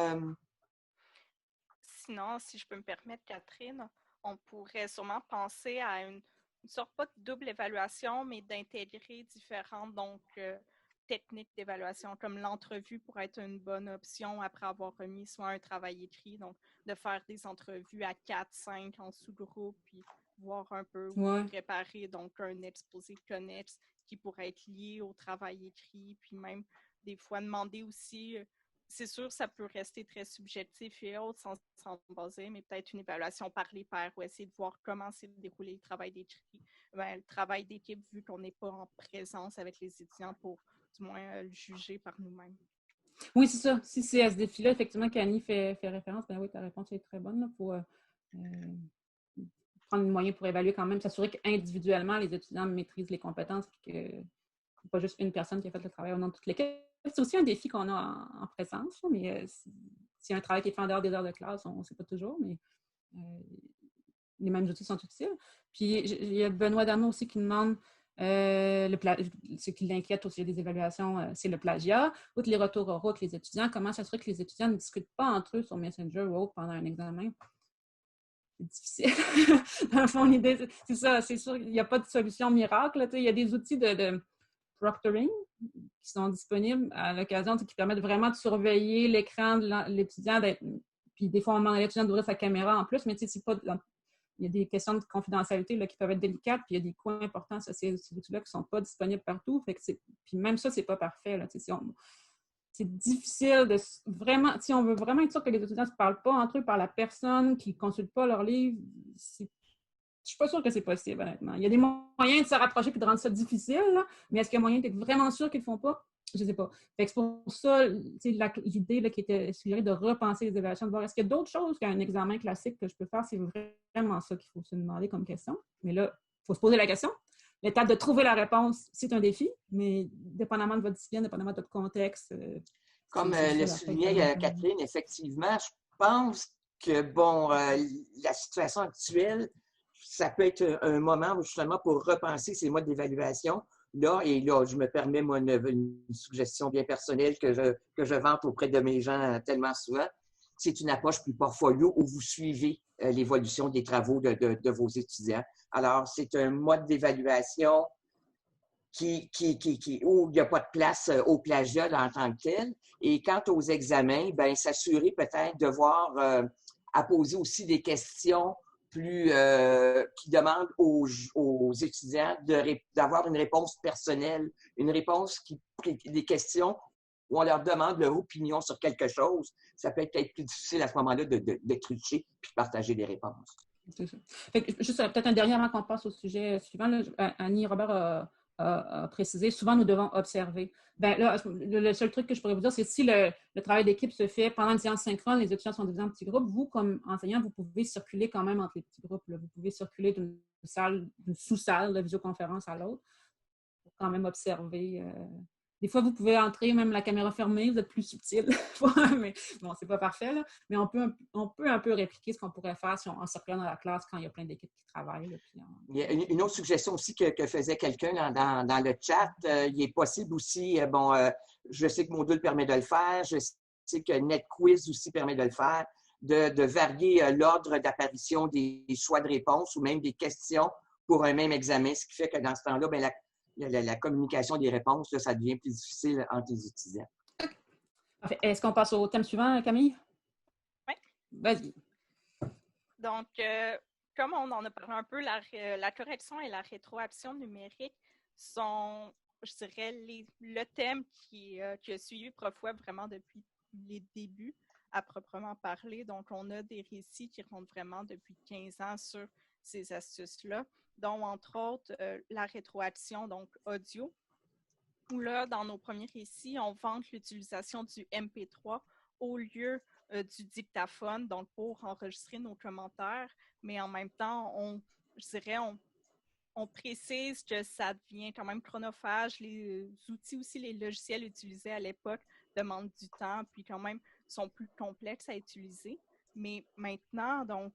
Sinon, si je peux me permettre, Catherine, on pourrait sûrement penser à une sorte, pas de double évaluation, mais d'intégrer différentes techniques d'évaluation, comme l'entrevue pourrait être une bonne option après avoir remis soit un travail écrit, donc de faire des entrevues à 4, 5 en sous-groupe, puis voir un peu préparer donc un exposé connexe qui pourrait être lié au travail écrit, puis même des fois demander aussi, c'est sûr ça peut rester très subjectif et autres sans s'en baser, mais peut-être une évaluation par les pairs ou essayer de voir comment s'est déroulé le travail le travail d'équipe vu qu'on n'est pas en présence avec les étudiants pour du moins le juger par nous-mêmes. Oui, c'est ça. Si c'est à ce défi-là, effectivement, qu'Annie fait référence, ben oui, ta réponse est très bonne là, pour prendre le moyen pour évaluer quand même, s'assurer qu'individuellement, les étudiants maîtrisent les compétences et que c'est pas juste une personne qui a fait le travail au nom de toute l'équipe. C'est aussi un défi qu'on a en présence, là, mais s'il y a un travail qui est fait en dehors des heures de classe, on ne sait pas toujours, mais les mêmes outils sont utiles. Puis, il y a Benoît Dameau aussi qui demande ce qui l'inquiète aussi des évaluations, c'est le plagiat. Outre les retours oraux avec les étudiants, comment s'assurer que les étudiants ne discutent pas entre eux sur Messenger ou autre pendant un examen? C'est difficile. Dans le fond, l'idée, c'est ça, c'est sûr, il n'y a pas de solution miracle. Il y a des outils de proctoring qui sont disponibles à l'occasion, qui permettent vraiment de surveiller l'écran de l'étudiant. Puis des fois, on demande à l'étudiant d'ouvrir sa caméra en plus, mais c'est pas... Il y a des questions de confidentialité là, qui peuvent être délicates, puis il y a des coûts importants associés à ces outils-là qui ne sont pas disponibles partout. Fait que puis même ça, ce n'est pas parfait. Là, c'est difficile de vraiment, si on veut vraiment être sûr que les étudiants ne se parlent pas entre eux par la personne, qu'ils ne consultent pas leurs livres, je ne suis pas sûre que c'est possible, honnêtement. Il y a des moyens de se rapprocher et de rendre ça difficile, là, mais est-ce qu'il y a moyen d'être vraiment sûr qu'ils ne le font pas? Je ne sais pas. C'est pour ça, l'idée là, qui était suggérée de repenser les évaluations, de voir est-ce qu'il y a d'autres choses qu'un examen classique que je peux faire, c'est vraiment ça qu'il faut se demander comme question. Mais là, il faut se poser la question. L'étape de trouver la réponse, c'est un défi, mais dépendamment de votre discipline, dépendamment de votre contexte. Comme le soulignait Catherine, effectivement, je pense que, bon, la situation actuelle, ça peut être un moment justement pour repenser ces modes d'évaluation. Là, et là, je me permets, moi, une suggestion bien personnelle que je vante auprès de mes gens tellement souvent. C'est une approche plus portfolio où vous suivez l'évolution des travaux de vos étudiants. Alors, c'est un mode d'évaluation où il n'y a pas de place au plagiat en tant que tel. Et quant aux examens, ben s'assurer peut-être de voir à poser aussi des questions plus qui demandent aux étudiants d'avoir une réponse personnelle, une réponse des questions où on leur demande leur opinion sur quelque chose. Ça peut être plus difficile à ce moment-là de tricher puis de partager des réponses. C'est ça. Juste peut-être un dernier avant qu'on passe au sujet suivant. Là, Annie Robert a précisé, souvent nous devons observer. Ben, là, le seul truc que je pourrais vous dire, c'est si le travail d'équipe se fait pendant une séance synchrone, les étudiants sont divisés en petits groupes, vous, comme enseignant, vous pouvez circuler quand même entre les petits groupes. Là. Vous pouvez circuler d'une sous-salle de visioconférence à l'autre pour quand même observer. Des fois, vous pouvez entrer, même la caméra fermée, vous êtes plus subtil. Mais bon, c'est pas parfait, là. Mais on peut un peu répliquer ce qu'on pourrait faire si on circule dans la classe quand il y a plein d'équipes qui travaillent. Là, puis Il y a une autre suggestion aussi que faisait quelqu'un dans le chat. Il est possible aussi, je sais que Moodle permet de le faire, je sais que NetQuiz aussi permet de le faire, de varier l'ordre d'apparition des choix de réponse ou même des questions pour un même examen, ce qui fait que dans ce temps-là, ben, la communication des réponses, là, ça devient plus difficile entre les étudiants. Est-ce qu'on passe au thème suivant, Camille? Oui. Vas-y. Donc, comme on en a parlé un peu, la correction et la rétroaction numérique sont, je dirais, le thème qui a suivi Profweb vraiment depuis les débuts, à proprement parler. Donc, on a des récits qui rentrent vraiment depuis 15 ans sur ces astuces-là, dont, entre autres, la rétroaction, donc audio, où là, dans nos premiers récits, on vante l'utilisation du MP3 au lieu du dictaphone, donc pour enregistrer nos commentaires, mais en même temps, on précise que ça devient quand même chronophage. Les outils aussi, les logiciels utilisés à l'époque demandent du temps, puis quand même sont plus complexes à utiliser. Mais maintenant, donc,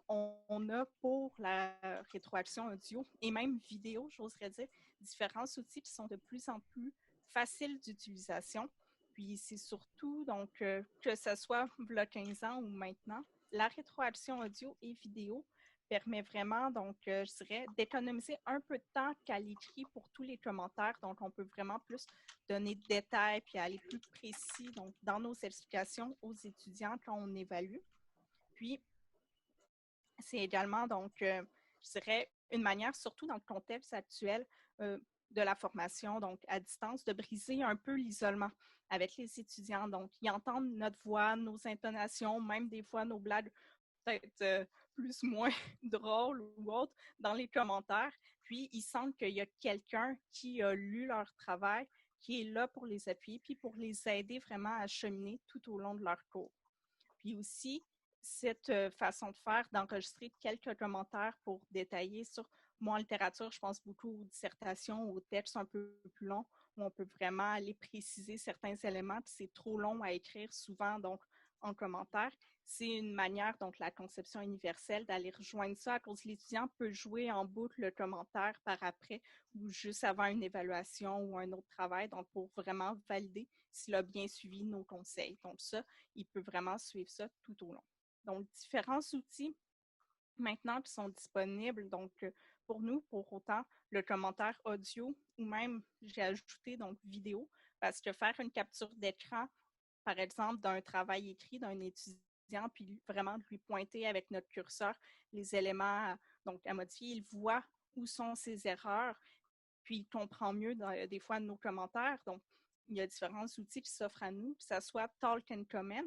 on a pour la rétroaction audio et même vidéo, j'oserais dire, différents outils qui sont de plus en plus faciles d'utilisation. Puis c'est surtout, donc, que ce soit il y a 15 ans ou maintenant, la rétroaction audio et vidéo permet vraiment, donc, je dirais, d'économiser un peu de temps qu'à l'écrit pour tous les commentaires. Donc, on peut vraiment plus donner de détails puis aller plus précis donc, dans nos explications aux étudiants quand on évalue. Puis, c'est également, donc, je dirais, une manière, surtout dans le contexte actuel de la formation, donc à distance, de briser un peu l'isolement avec les étudiants. Donc, ils entendent notre voix, nos intonations, même des fois nos blagues peut-être plus ou moins drôles ou autres dans les commentaires. Puis, ils sentent qu'il y a quelqu'un qui a lu leur travail, qui est là pour les appuyer, puis pour les aider vraiment à cheminer tout au long de leur cours. Puis aussi, cette façon de faire, d'enregistrer quelques commentaires pour détailler sur, moi en littérature, je pense beaucoup aux dissertations, aux textes un peu plus longs, où on peut vraiment aller préciser certains éléments, puis c'est trop long à écrire souvent, donc en commentaire. C'est une manière, donc la conception universelle, d'aller rejoindre ça à cause que l'étudiant peut jouer en boucle le commentaire par après ou juste avant une évaluation ou un autre travail, donc pour vraiment valider s'il a bien suivi nos conseils. Donc ça, il peut vraiment suivre ça tout au long. Donc, différents outils maintenant qui sont disponibles. Donc, pour nous, pour autant, le commentaire audio ou même, j'ai ajouté donc vidéo, parce que faire une capture d'écran, par exemple, d'un travail écrit d'un étudiant, puis vraiment lui pointer avec notre curseur les éléments donc, à modifier, il voit où sont ses erreurs, puis il comprend mieux des fois nos commentaires. Donc, il y a différents outils qui s'offrent à nous, que ce soit Talk and Comment,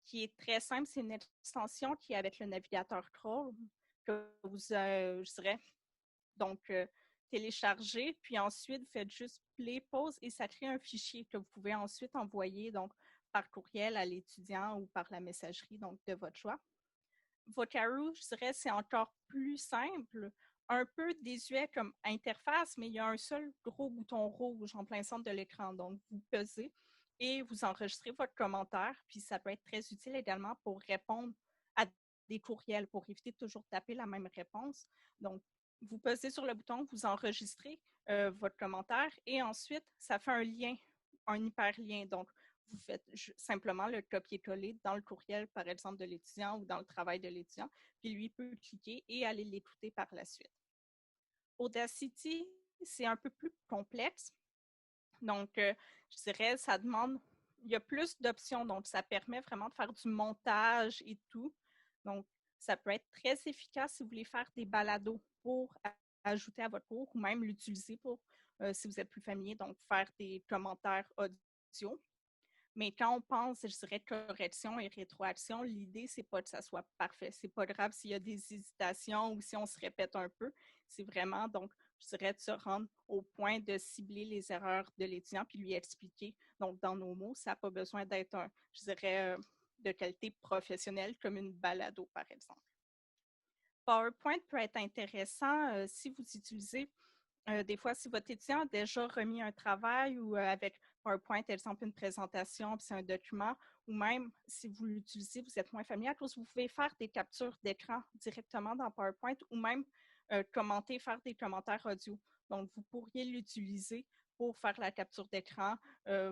qui est très simple. C'est une extension qui est avec le navigateur Chrome que vous, je dirais, donc, télécharger, puis ensuite, vous faites juste play, pause, et ça crée un fichier que vous pouvez ensuite envoyer donc, par courriel à l'étudiant ou par la messagerie donc, de votre choix. Vocaroo, je dirais, c'est encore plus simple, un peu désuet comme interface, mais il y a un seul gros bouton rouge en plein centre de l'écran. Donc, vous pesez et vous enregistrez votre commentaire, puis ça peut être très utile également pour répondre à des courriels, pour éviter de toujours taper la même réponse. Donc, vous pesez sur le bouton, vous enregistrez votre commentaire et ensuite, ça fait un lien, un hyperlien. Donc, vous faites simplement le copier-coller dans le courriel, par exemple, de l'étudiant ou dans le travail de l'étudiant, puis lui peut cliquer et aller l'écouter par la suite. Audacity, c'est un peu plus complexe. Donc, je dirais, ça demande, il y a plus d'options, donc ça permet vraiment de faire du montage et tout. Donc, ça peut être très efficace si vous voulez faire des balados pour ajouter à votre cours ou même l'utiliser pour, si vous êtes plus familier, donc faire des commentaires audio. Mais quand on pense, je dirais, correction et rétroaction, l'idée, c'est pas que ça soit parfait. C'est pas grave s'il y a des hésitations ou si on se répète un peu. C'est vraiment, donc, je dirais, de se rendre au point de cibler les erreurs de l'étudiant puis lui expliquer. Donc, dans nos mots, ça n'a pas besoin d'être, je dirais, de qualité professionnelle comme une balado, par exemple. PowerPoint peut être intéressant si vous utilisez des fois, si votre étudiant a déjà remis un travail ou avec PowerPoint, exemple une présentation, puis c'est un document, ou même si vous l'utilisez, vous êtes moins familier, à cause vous pouvez faire des captures d'écran directement dans PowerPoint ou même commenter, faire des commentaires audio. Donc, vous pourriez l'utiliser pour faire la capture d'écran,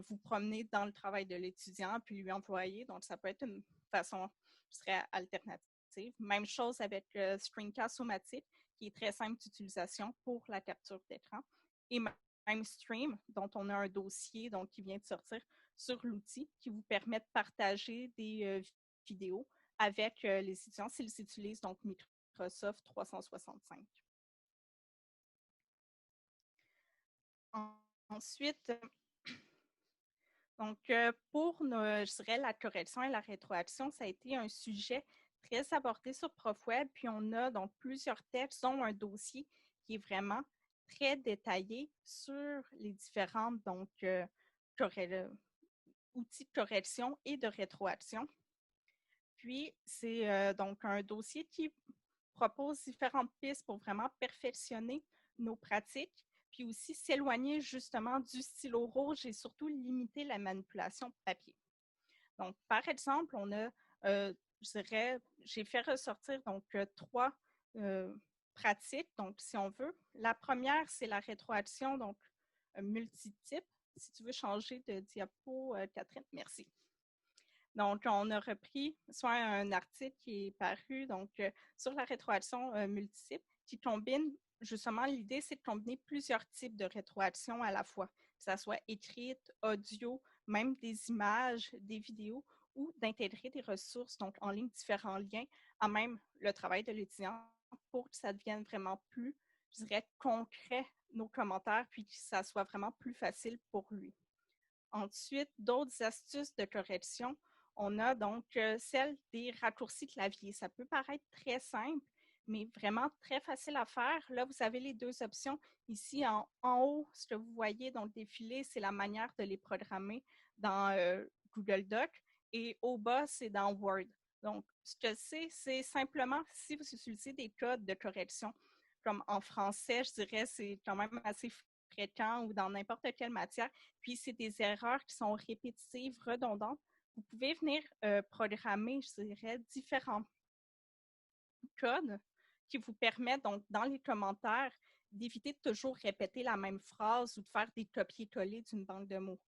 vous promener dans le travail de l'étudiant, puis lui envoyer. Donc, ça peut être une façon, je dirais, alternative. Même chose avec Screencast Somatic, qui est très simple d'utilisation pour la capture d'écran. Et même Stream, dont on a un dossier donc, qui vient de sortir sur l'outil, qui vous permet de partager des vidéos avec les étudiants s'ils utilisent donc Microsoft 365. Ensuite, donc, pour je dirais, la correction et la rétroaction, ça a été un sujet très abordé sur ProfWeb. Puis, on a donc plusieurs textes, dont un dossier qui est vraiment très détaillé sur les différentes donc, outils de correction et de rétroaction. Puis, c'est donc un dossier qui propose différentes pistes pour vraiment perfectionner nos pratiques, puis aussi s'éloigner justement du stylo rouge et surtout limiter la manipulation de papier. Donc, par exemple, on a, je dirais, j'ai fait ressortir donc trois pratiques, donc si on veut. La première, c'est la rétroaction, donc multitype. Si tu veux changer de diapo, Catherine, merci. Donc, on a repris soit un article qui est paru donc, sur la rétroaction multitype qui combine, justement, l'idée, c'est de combiner plusieurs types de rétroaction à la fois, que ce soit écrite, audio, même des images, des vidéos, ou d'intégrer des ressources, donc en ligne, différents liens, à même le travail de l'étudiant pour que ça devienne vraiment plus, je dirais, concret, nos commentaires, puis que ça soit vraiment plus facile pour lui. Ensuite, d'autres astuces de correction, on a donc celle des raccourcis clavier. Ça peut paraître très simple, mais vraiment très facile à faire. Là, vous avez les deux options. Ici, en haut, ce que vous voyez donc défiler, c'est la manière de les programmer dans Google Doc. Et au bas, c'est dans Word. Donc, ce que c'est simplement si vous utilisez des codes de correction, comme en français, je dirais, c'est quand même assez fréquent ou dans n'importe quelle matière, puis c'est des erreurs qui sont répétitives, redondantes, vous pouvez venir programmer, je dirais, différents codes qui vous permettent, donc, dans les commentaires, d'éviter de toujours répéter la même phrase ou de faire des copier-coller d'une banque de mots.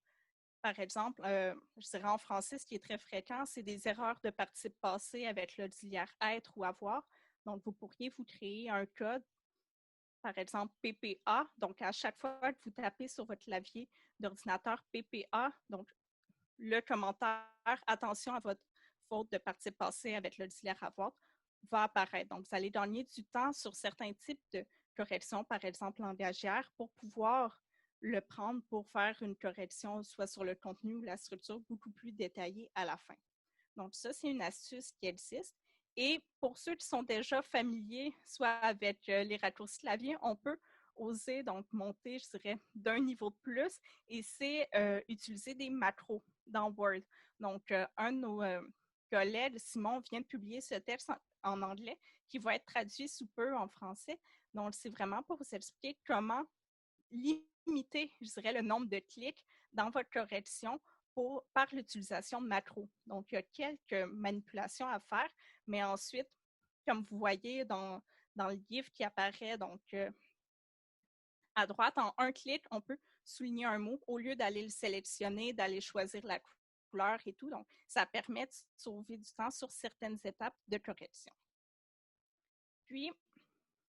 Par exemple, je dirais en français, ce qui est très fréquent, c'est des erreurs de participe passé avec l'auxiliaire être ou avoir. Donc, vous pourriez vous créer un code, par exemple PPA. Donc, à chaque fois que vous tapez sur votre clavier d'ordinateur PPA, donc le commentaire « Attention à votre faute de participe passé avec l'auxiliaire avoir » va apparaître. Donc, vous allez gagner du temps sur certains types de corrections, par exemple langagière, pour pouvoir le prendre pour faire une correction soit sur le contenu ou la structure beaucoup plus détaillée à la fin. Donc, ça, c'est une astuce qui existe. Et pour ceux qui sont déjà familiers, soit avec les raccourcis clavier, on peut oser donc monter, je dirais, d'un niveau de plus, et c'est utiliser des macros dans Word. Donc, un de nos collègues, Simon, vient de publier ce texte en anglais qui va être traduit sous peu en français. Donc, c'est vraiment pour vous expliquer comment limiter, je dirais, le nombre de clics dans votre correction par l'utilisation de macros. Donc, il y a quelques manipulations à faire, mais ensuite, comme vous voyez dans le GIF qui apparaît, donc à droite, en un clic, on peut souligner un mot au lieu d'aller le sélectionner, d'aller choisir la couleur et tout. Donc, ça permet de sauver du temps sur certaines étapes de correction. Puis,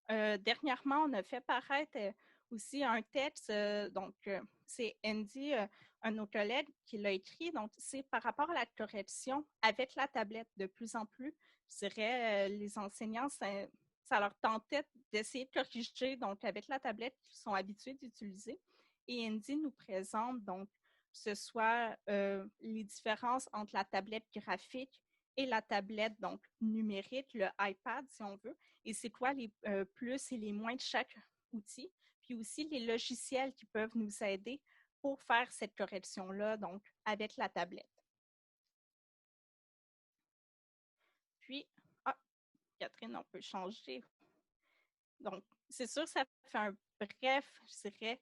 dernièrement, on a fait paraître aussi un texte, donc c'est Andy, un de nos collègues, qui l'a écrit. Donc, c'est par rapport à la correction avec la tablette. De plus en plus, je dirais, les enseignants, ça leur tentait d'essayer de corriger donc, avec la tablette qu'ils sont habitués d'utiliser. Et Andy nous présente, donc, que ce soit les différences entre la tablette graphique et la tablette donc, numérique, le iPad, si on veut, et c'est quoi les plus et les moins de chaque outil, puis aussi les logiciels qui peuvent nous aider pour faire cette correction-là, donc avec la tablette. Puis, Catherine, on peut changer. Donc, c'est sûr, ça fait un bref, je dirais,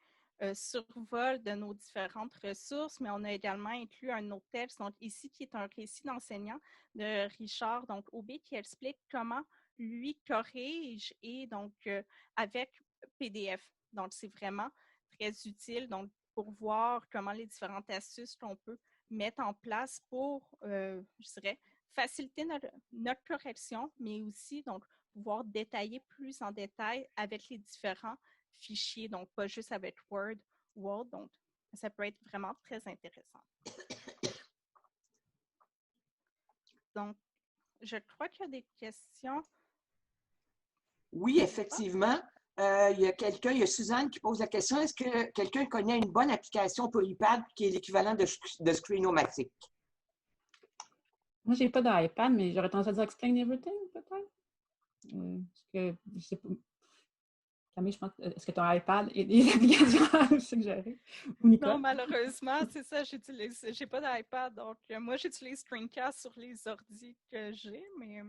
survol de nos différentes ressources, mais on a également inclus un autre texte, donc ici, qui est un récit d'enseignant de Richard donc Aubé, qui explique comment lui corrige et donc avec PDF. Donc, c'est vraiment très utile donc, pour voir comment les différentes astuces qu'on peut mettre en place pour, je dirais, faciliter notre correction, mais aussi donc pouvoir détailler plus en détail avec les différents fichiers, donc pas juste avec Word. Donc, ça peut être vraiment très intéressant. Donc, je crois qu'il y a des questions. Oui, effectivement. Il y a Suzanne qui pose la question, est-ce que quelqu'un connaît une bonne application pour iPad qui est l'équivalent de Screenomatic? Moi, je n'ai pas d'iPad, mais j'aurais tendance à dire Explain Everything, peut-être. Parce que, je sais pas. Camille, je pense, est-ce que tu as un iPad et des applications suggérées? Non, malheureusement, c'est ça, j'ai pas d'iPad. Donc, moi, j'utilise Screencast sur les ordis que j'ai, mais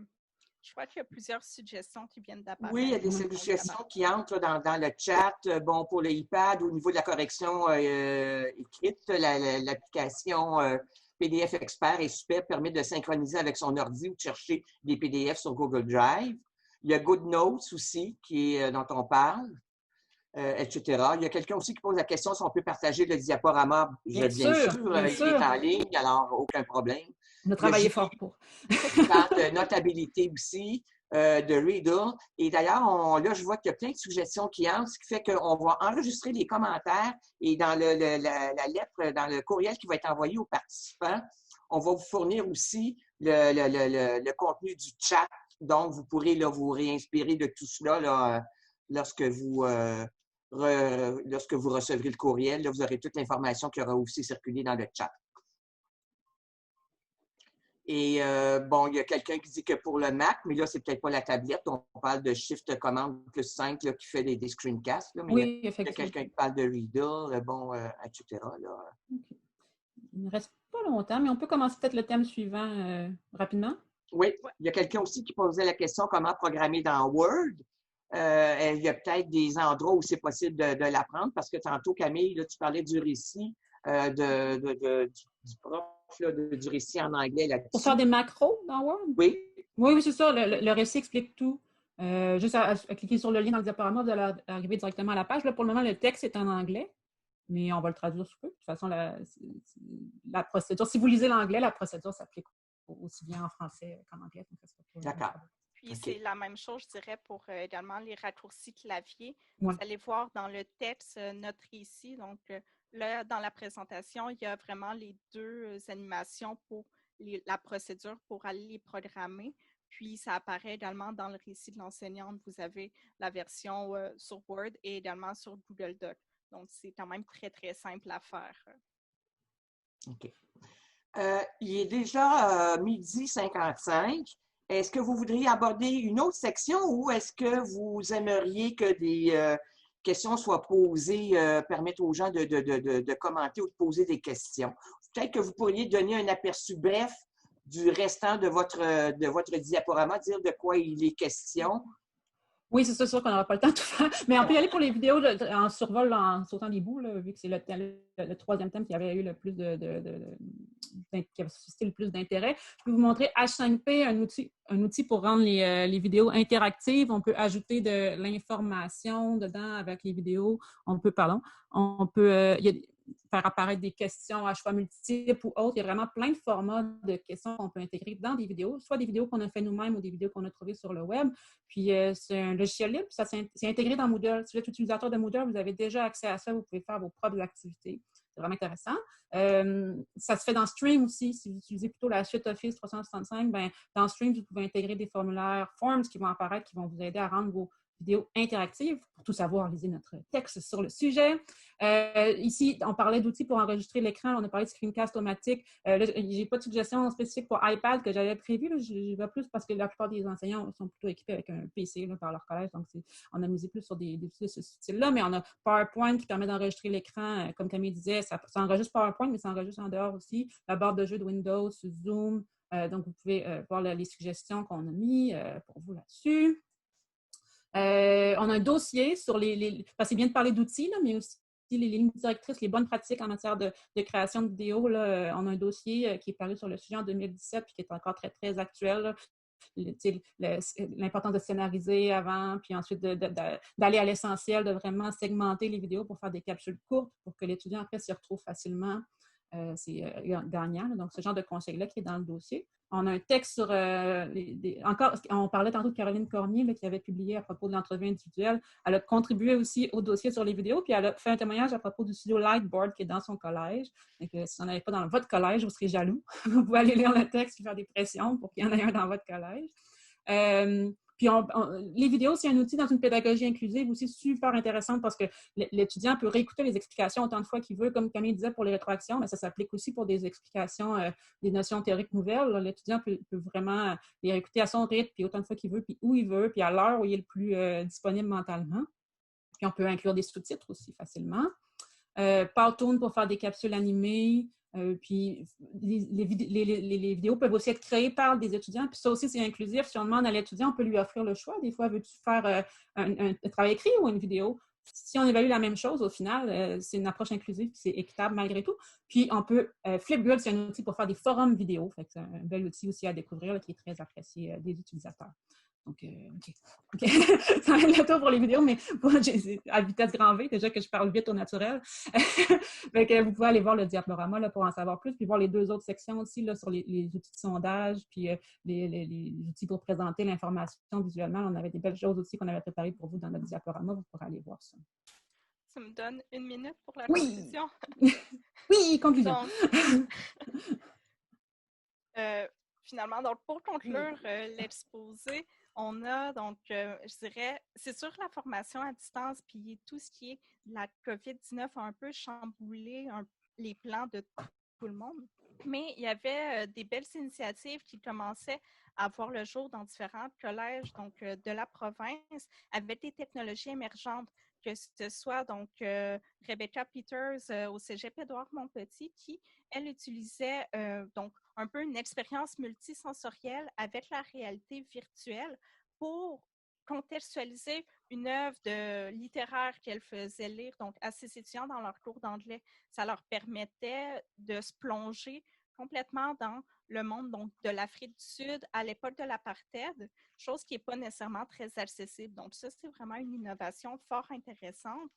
je crois qu'il y a plusieurs suggestions qui viennent d'apparaître. Oui, il y a des suggestions qui entrent dans le chat. Bon, pour l'iPad, au niveau de la correction écrite, l'application PDF Expert est super, permet de synchroniser avec son ordi ou de chercher des PDF sur Google Drive. Il y a GoodNotes aussi, dont on parle, etc. Il y a quelqu'un aussi qui pose la question si on peut partager le diaporama. Bien Bien sûr, sûr, bien il sûr. est en ligne, alors aucun problème. On a travaillé fort pour. Il parle de notabilité aussi, de Reader. Et d'ailleurs, là, je vois qu'il y a plein de suggestions qui entrent, ce qui fait qu'on va enregistrer les commentaires et dans la lettre, dans le courriel qui va être envoyé aux participants, on va vous fournir aussi le contenu du chat. Donc, vous pourrez là, vous réinspirer de tout cela là, lorsque vous recevrez le courriel. Là, vous aurez toute l'information qui aura aussi circulé dans le chat. Et bon, il y a quelqu'un qui dit que pour le Mac, mais là, c'est peut-être pas la tablette. On parle de Shift Command plus 5 là, qui fait des screencasts. Là, mais Oui, il y a effectivement. quelqu'un qui parle de Reader, bon, etc. Là. Okay. Il ne reste pas longtemps, mais on peut commencer peut-être le thème suivant rapidement. Oui, il y a quelqu'un aussi qui posait la question comment programmer dans Word. Il y a peut-être des endroits où c'est possible de l'apprendre parce que tantôt, Camille, là, tu parlais du récit du prof, là, du récit en anglais là-dessus. Pour faire des macros dans Word? Oui. Oui, c'est ça. Le récit explique tout. Juste à cliquer sur le lien dans le diaporama, vous allez arriver directement à la page. Là, pour le moment, le texte est en anglais, mais on va le traduire sous peu. De toute façon, la procédure, si vous lisez l'anglais, la procédure s'applique aussi bien en français qu'en anglais. D'accord. Puis c'est la même chose, je dirais, pour également les raccourcis clavier. Ouais. Vous allez voir dans le texte notre récit. Donc là, dans la présentation, il y a vraiment les deux animations pour la procédure pour aller les programmer. Puis ça apparaît également dans le récit de l'enseignante. Vous avez la version sur Word et également sur Google Docs. Donc c'est quand même très, très simple à faire. OK. Il est déjà midi 55. Est-ce que vous voudriez aborder une autre section ou est-ce que vous aimeriez que des questions soient posées, permettre aux gens de commenter ou de poser des questions? Peut-être que vous pourriez donner un aperçu bref du restant de votre diaporama, dire de quoi il est question. Oui, c'est sûr qu'on n'aura pas le temps de tout faire. Mais on peut y aller pour les vidéos en survol, en sautant des bouts, là, vu que c'est le troisième thème qui avait eu le plus qui avait suscité le plus d'intérêt. Je peux vous montrer H5P, un outil pour rendre les vidéos interactives. On peut ajouter de l'information dedans avec les vidéos. On peut faire apparaître des questions à choix multiples ou autres. Il y a vraiment plein de formats de questions qu'on peut intégrer dans des vidéos, soit des vidéos qu'on a fait nous-mêmes ou des vidéos qu'on a trouvées sur le web. Puis, c'est un logiciel libre, c'est intégré dans Moodle. Si vous êtes utilisateur de Moodle, vous avez déjà accès à ça, vous pouvez faire vos propres activités. C'est vraiment intéressant. Ça se fait dans Stream aussi. Si vous utilisez plutôt la suite Office 365, bien, dans Stream, vous pouvez intégrer des formulaires Forms qui vont apparaître, qui vont vous aider à rendre vos vidéos interactives. Pour tout savoir, lisez notre texte sur le sujet. Ici, on parlait d'outils pour enregistrer l'écran. On a parlé de screencast automatique. Je n'ai pas de suggestion spécifique pour iPad que j'avais prévu. Je vais plus parce que la plupart des enseignants sont plutôt équipés avec un PC là, par leur collège. Donc, on a misé plus sur des outils de ce style-là. Mais on a PowerPoint qui permet d'enregistrer l'écran. Comme Camille disait, ça enregistre PowerPoint, mais ça enregistre en dehors aussi. La barre de jeu de Windows, Zoom. Donc, vous pouvez voir les suggestions qu'on a mis pour vous là-dessus. On a un dossier sur parce que c'est bien de parler d'outils, mais aussi les lignes directrices, les bonnes pratiques en matière de création de vidéos. Là, on a un dossier qui est paru sur le sujet en 2017 puis qui est encore très, très actuel. L'importance de scénariser avant, puis ensuite d'aller à l'essentiel, de vraiment segmenter les vidéos pour faire des capsules courtes pour que l'étudiant après s'y retrouve facilement. C'est gagnant. Donc, ce genre de conseil-là qui est dans le dossier. On a un texte sur encore, on parlait tantôt de Caroline Cormier là, qui avait publié à propos de l'entrevue individuelle. Elle a contribué aussi au dossier sur les vidéos, puis elle a fait un témoignage à propos du studio Lightboard qui est dans son collège. Donc, si vous n'en avez pas dans votre collège, vous serez jaloux. Vous pouvez aller lire le texte et faire des pressions pour qu'il y en ait un dans votre collège. Puis, les vidéos, c'est un outil dans une pédagogie inclusive aussi super intéressante parce que l'étudiant peut réécouter les explications autant de fois qu'il veut, comme Camille disait pour les rétroactions, mais ça s'applique aussi pour des explications, des notions théoriques nouvelles. L'étudiant peut vraiment les réécouter à son rythme, puis autant de fois qu'il veut, puis où il veut, puis à l'heure où il est le plus disponible mentalement. Puis, on peut inclure des sous-titres aussi facilement. Powtoon pour faire des capsules animées. Puis les vidéos peuvent aussi être créées par des étudiants. Puis ça aussi, c'est inclusif. Si on demande à l'étudiant, on peut lui offrir le choix. Des fois, veux-tu faire un travail écrit ou une vidéo? Si on évalue la même chose, au final, c'est une approche inclusive, c'est équitable malgré tout. Puis on peut, Flipgrid, c'est un outil pour faire des forums vidéo. Fait que c'est un bel outil aussi à découvrir là, qui est très apprécié des utilisateurs. Donc, OK. Ça va être le tour pour les vidéos, mais à vitesse grand V, déjà que je parle vite au naturel. Fait que vous pouvez aller voir le diaporama là, pour en savoir plus, puis voir les 2 autres sections aussi là, sur les outils de sondage, puis les outils pour présenter l'information visuellement. On avait des belles choses aussi qu'on avait préparées pour vous dans notre diaporama. Vous pourrez aller voir ça. Ça me donne 1 minute pour la Oui! conclusion. Oui, conclusion. Donc, finalement, donc pour conclure l'exposé, on a donc, je dirais, c'est sûr la formation à distance, puis tout ce qui est la COVID-19 a un peu chamboulé les plans de tout le monde. Mais il y avait des belles initiatives qui commençaient à voir le jour dans différents collèges donc, de la province avec des technologies émergentes, que ce soit donc Rebecca Peters au Cégep Édouard-Montpetit qui, elle, utilisait donc un peu une expérience multisensorielle avec la réalité virtuelle pour contextualiser une œuvre littéraire qu'elle faisait lire donc, à ses étudiants dans leur cours d'anglais. Ça leur permettait de se plonger complètement dans le monde donc, de l'Afrique du Sud à l'époque de l'apartheid, chose qui n'est pas nécessairement très accessible. Donc ça, c'est vraiment une innovation fort intéressante,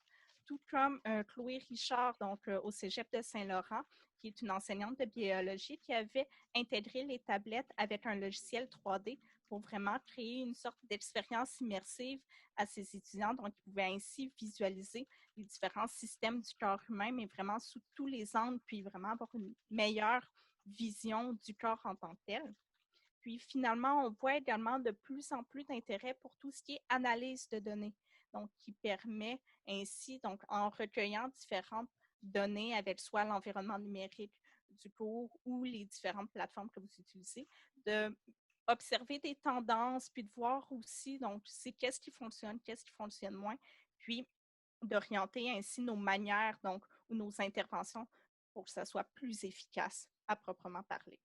tout comme Chloé Richard donc, au Cégep de Saint-Laurent, qui est une enseignante de biologie qui avait intégré les tablettes avec un logiciel 3D pour vraiment créer une sorte d'expérience immersive à ses étudiants. Donc, ils pouvaient ainsi visualiser les différents systèmes du corps humain, mais vraiment sous tous les angles, puis vraiment avoir une meilleure vision du corps en tant que tel. Puis finalement, on voit également de plus en plus d'intérêt pour tout ce qui est analyse de données, donc qui permet ainsi, donc en recueillant différentes données avec soit l'environnement numérique du cours ou les différentes plateformes que vous utilisez, d'observer des tendances, puis de voir aussi, donc, c'est qu'est-ce qui fonctionne moins, puis d'orienter ainsi nos manières, donc, ou nos interventions pour que ça soit plus efficace à proprement parler.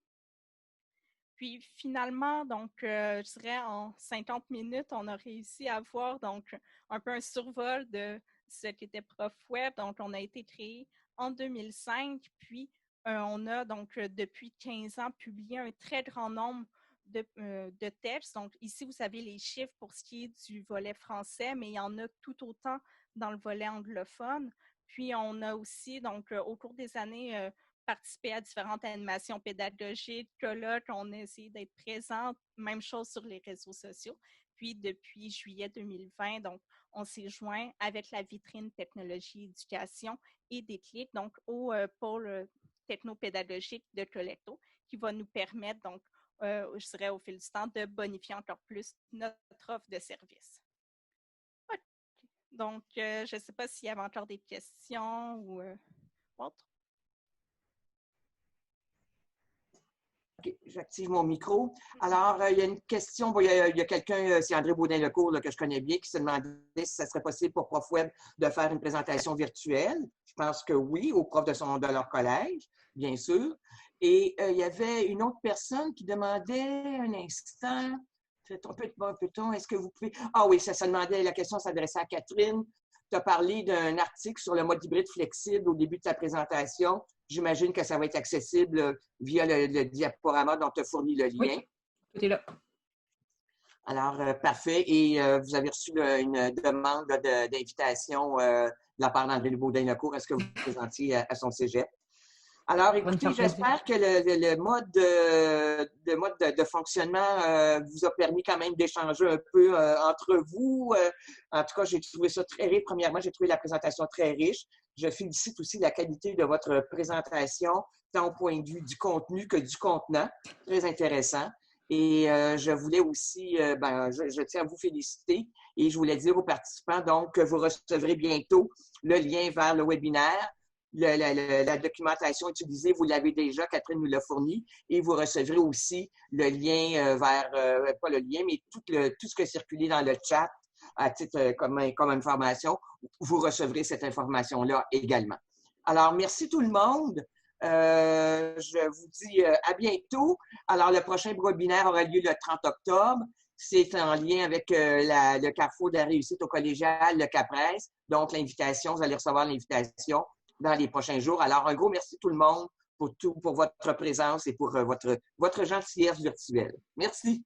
Puis finalement, donc, je dirais en 50 minutes, on a réussi à avoir donc un peu un survol de ce qu'était ProfWeb. Donc, on a été créé en 2005, puis on a donc depuis 15 ans publié un très grand nombre de textes. Donc, ici, vous avez les chiffres pour ce qui est du volet français, mais il y en a tout autant dans le volet anglophone. Puis, on a aussi, donc, au cours des années, participé à différentes animations pédagogiques, colloques, on a essayé d'être présente, même chose sur les réseaux sociaux. Puis, depuis juillet 2020, donc, on s'est joint avec la vitrine technologie éducation et Déclic, donc, au pôle technopédagogique de Collecto, qui va nous permettre, donc, je dirais au fil du temps, de bonifier encore plus notre offre de service. Okay. Donc, je ne sais pas s'il y avait encore des questions ou autres. OK, j'active mon micro. Alors, il y a une question. Bon, il y a quelqu'un, c'est André Baudin-Lecourt, que je connais bien, qui se demandait si ça serait possible pour ProfWeb de faire une présentation virtuelle. Je pense que oui, aux profs de leur collège, bien sûr. Et il y avait une autre personne qui demandait un instant. Peut-on, est-ce que vous pouvez. Ah oui, ça demandait, la question s'adressait à Catherine. Tu as parlé d'un article sur le mode hybride flexible au début de ta présentation. J'imagine que ça va être accessible via le diaporama dont tu as fourni le lien. Oui, tout est là. Alors, parfait. Et vous avez reçu une demande d'invitation de la part d'André Baudin-Lecourt. Est-ce que vous vous présentiez à son cégep? Alors, écoutez, j'espère que le mode de fonctionnement vous a permis quand même d'échanger un peu entre vous. En tout cas, j'ai trouvé ça très riche. Premièrement, j'ai trouvé la présentation très riche. Je félicite aussi la qualité de votre présentation, tant au point de vue du contenu que du contenant. Très intéressant. Et je voulais aussi, je tiens à vous féliciter et je voulais dire aux participants donc que vous recevrez bientôt le lien vers le webinaire. La documentation utilisée, vous l'avez déjà, Catherine nous l'a fourni, et vous recevrez aussi le lien vers, pas le lien, mais tout ce qui est circulé dans le chat à titre comme information. Vous recevrez cette information-là également. Alors, merci tout le monde. Je vous dis à bientôt. Alors, le prochain webinaire aura lieu le 30 octobre. C'est en lien avec le Carrefour de la réussite au collégial, le CAPRES. Donc, l'invitation, vous allez recevoir l'invitation dans les prochains jours. Alors, un gros merci tout le monde pour votre présence et pour votre gentillesse virtuelle. Merci.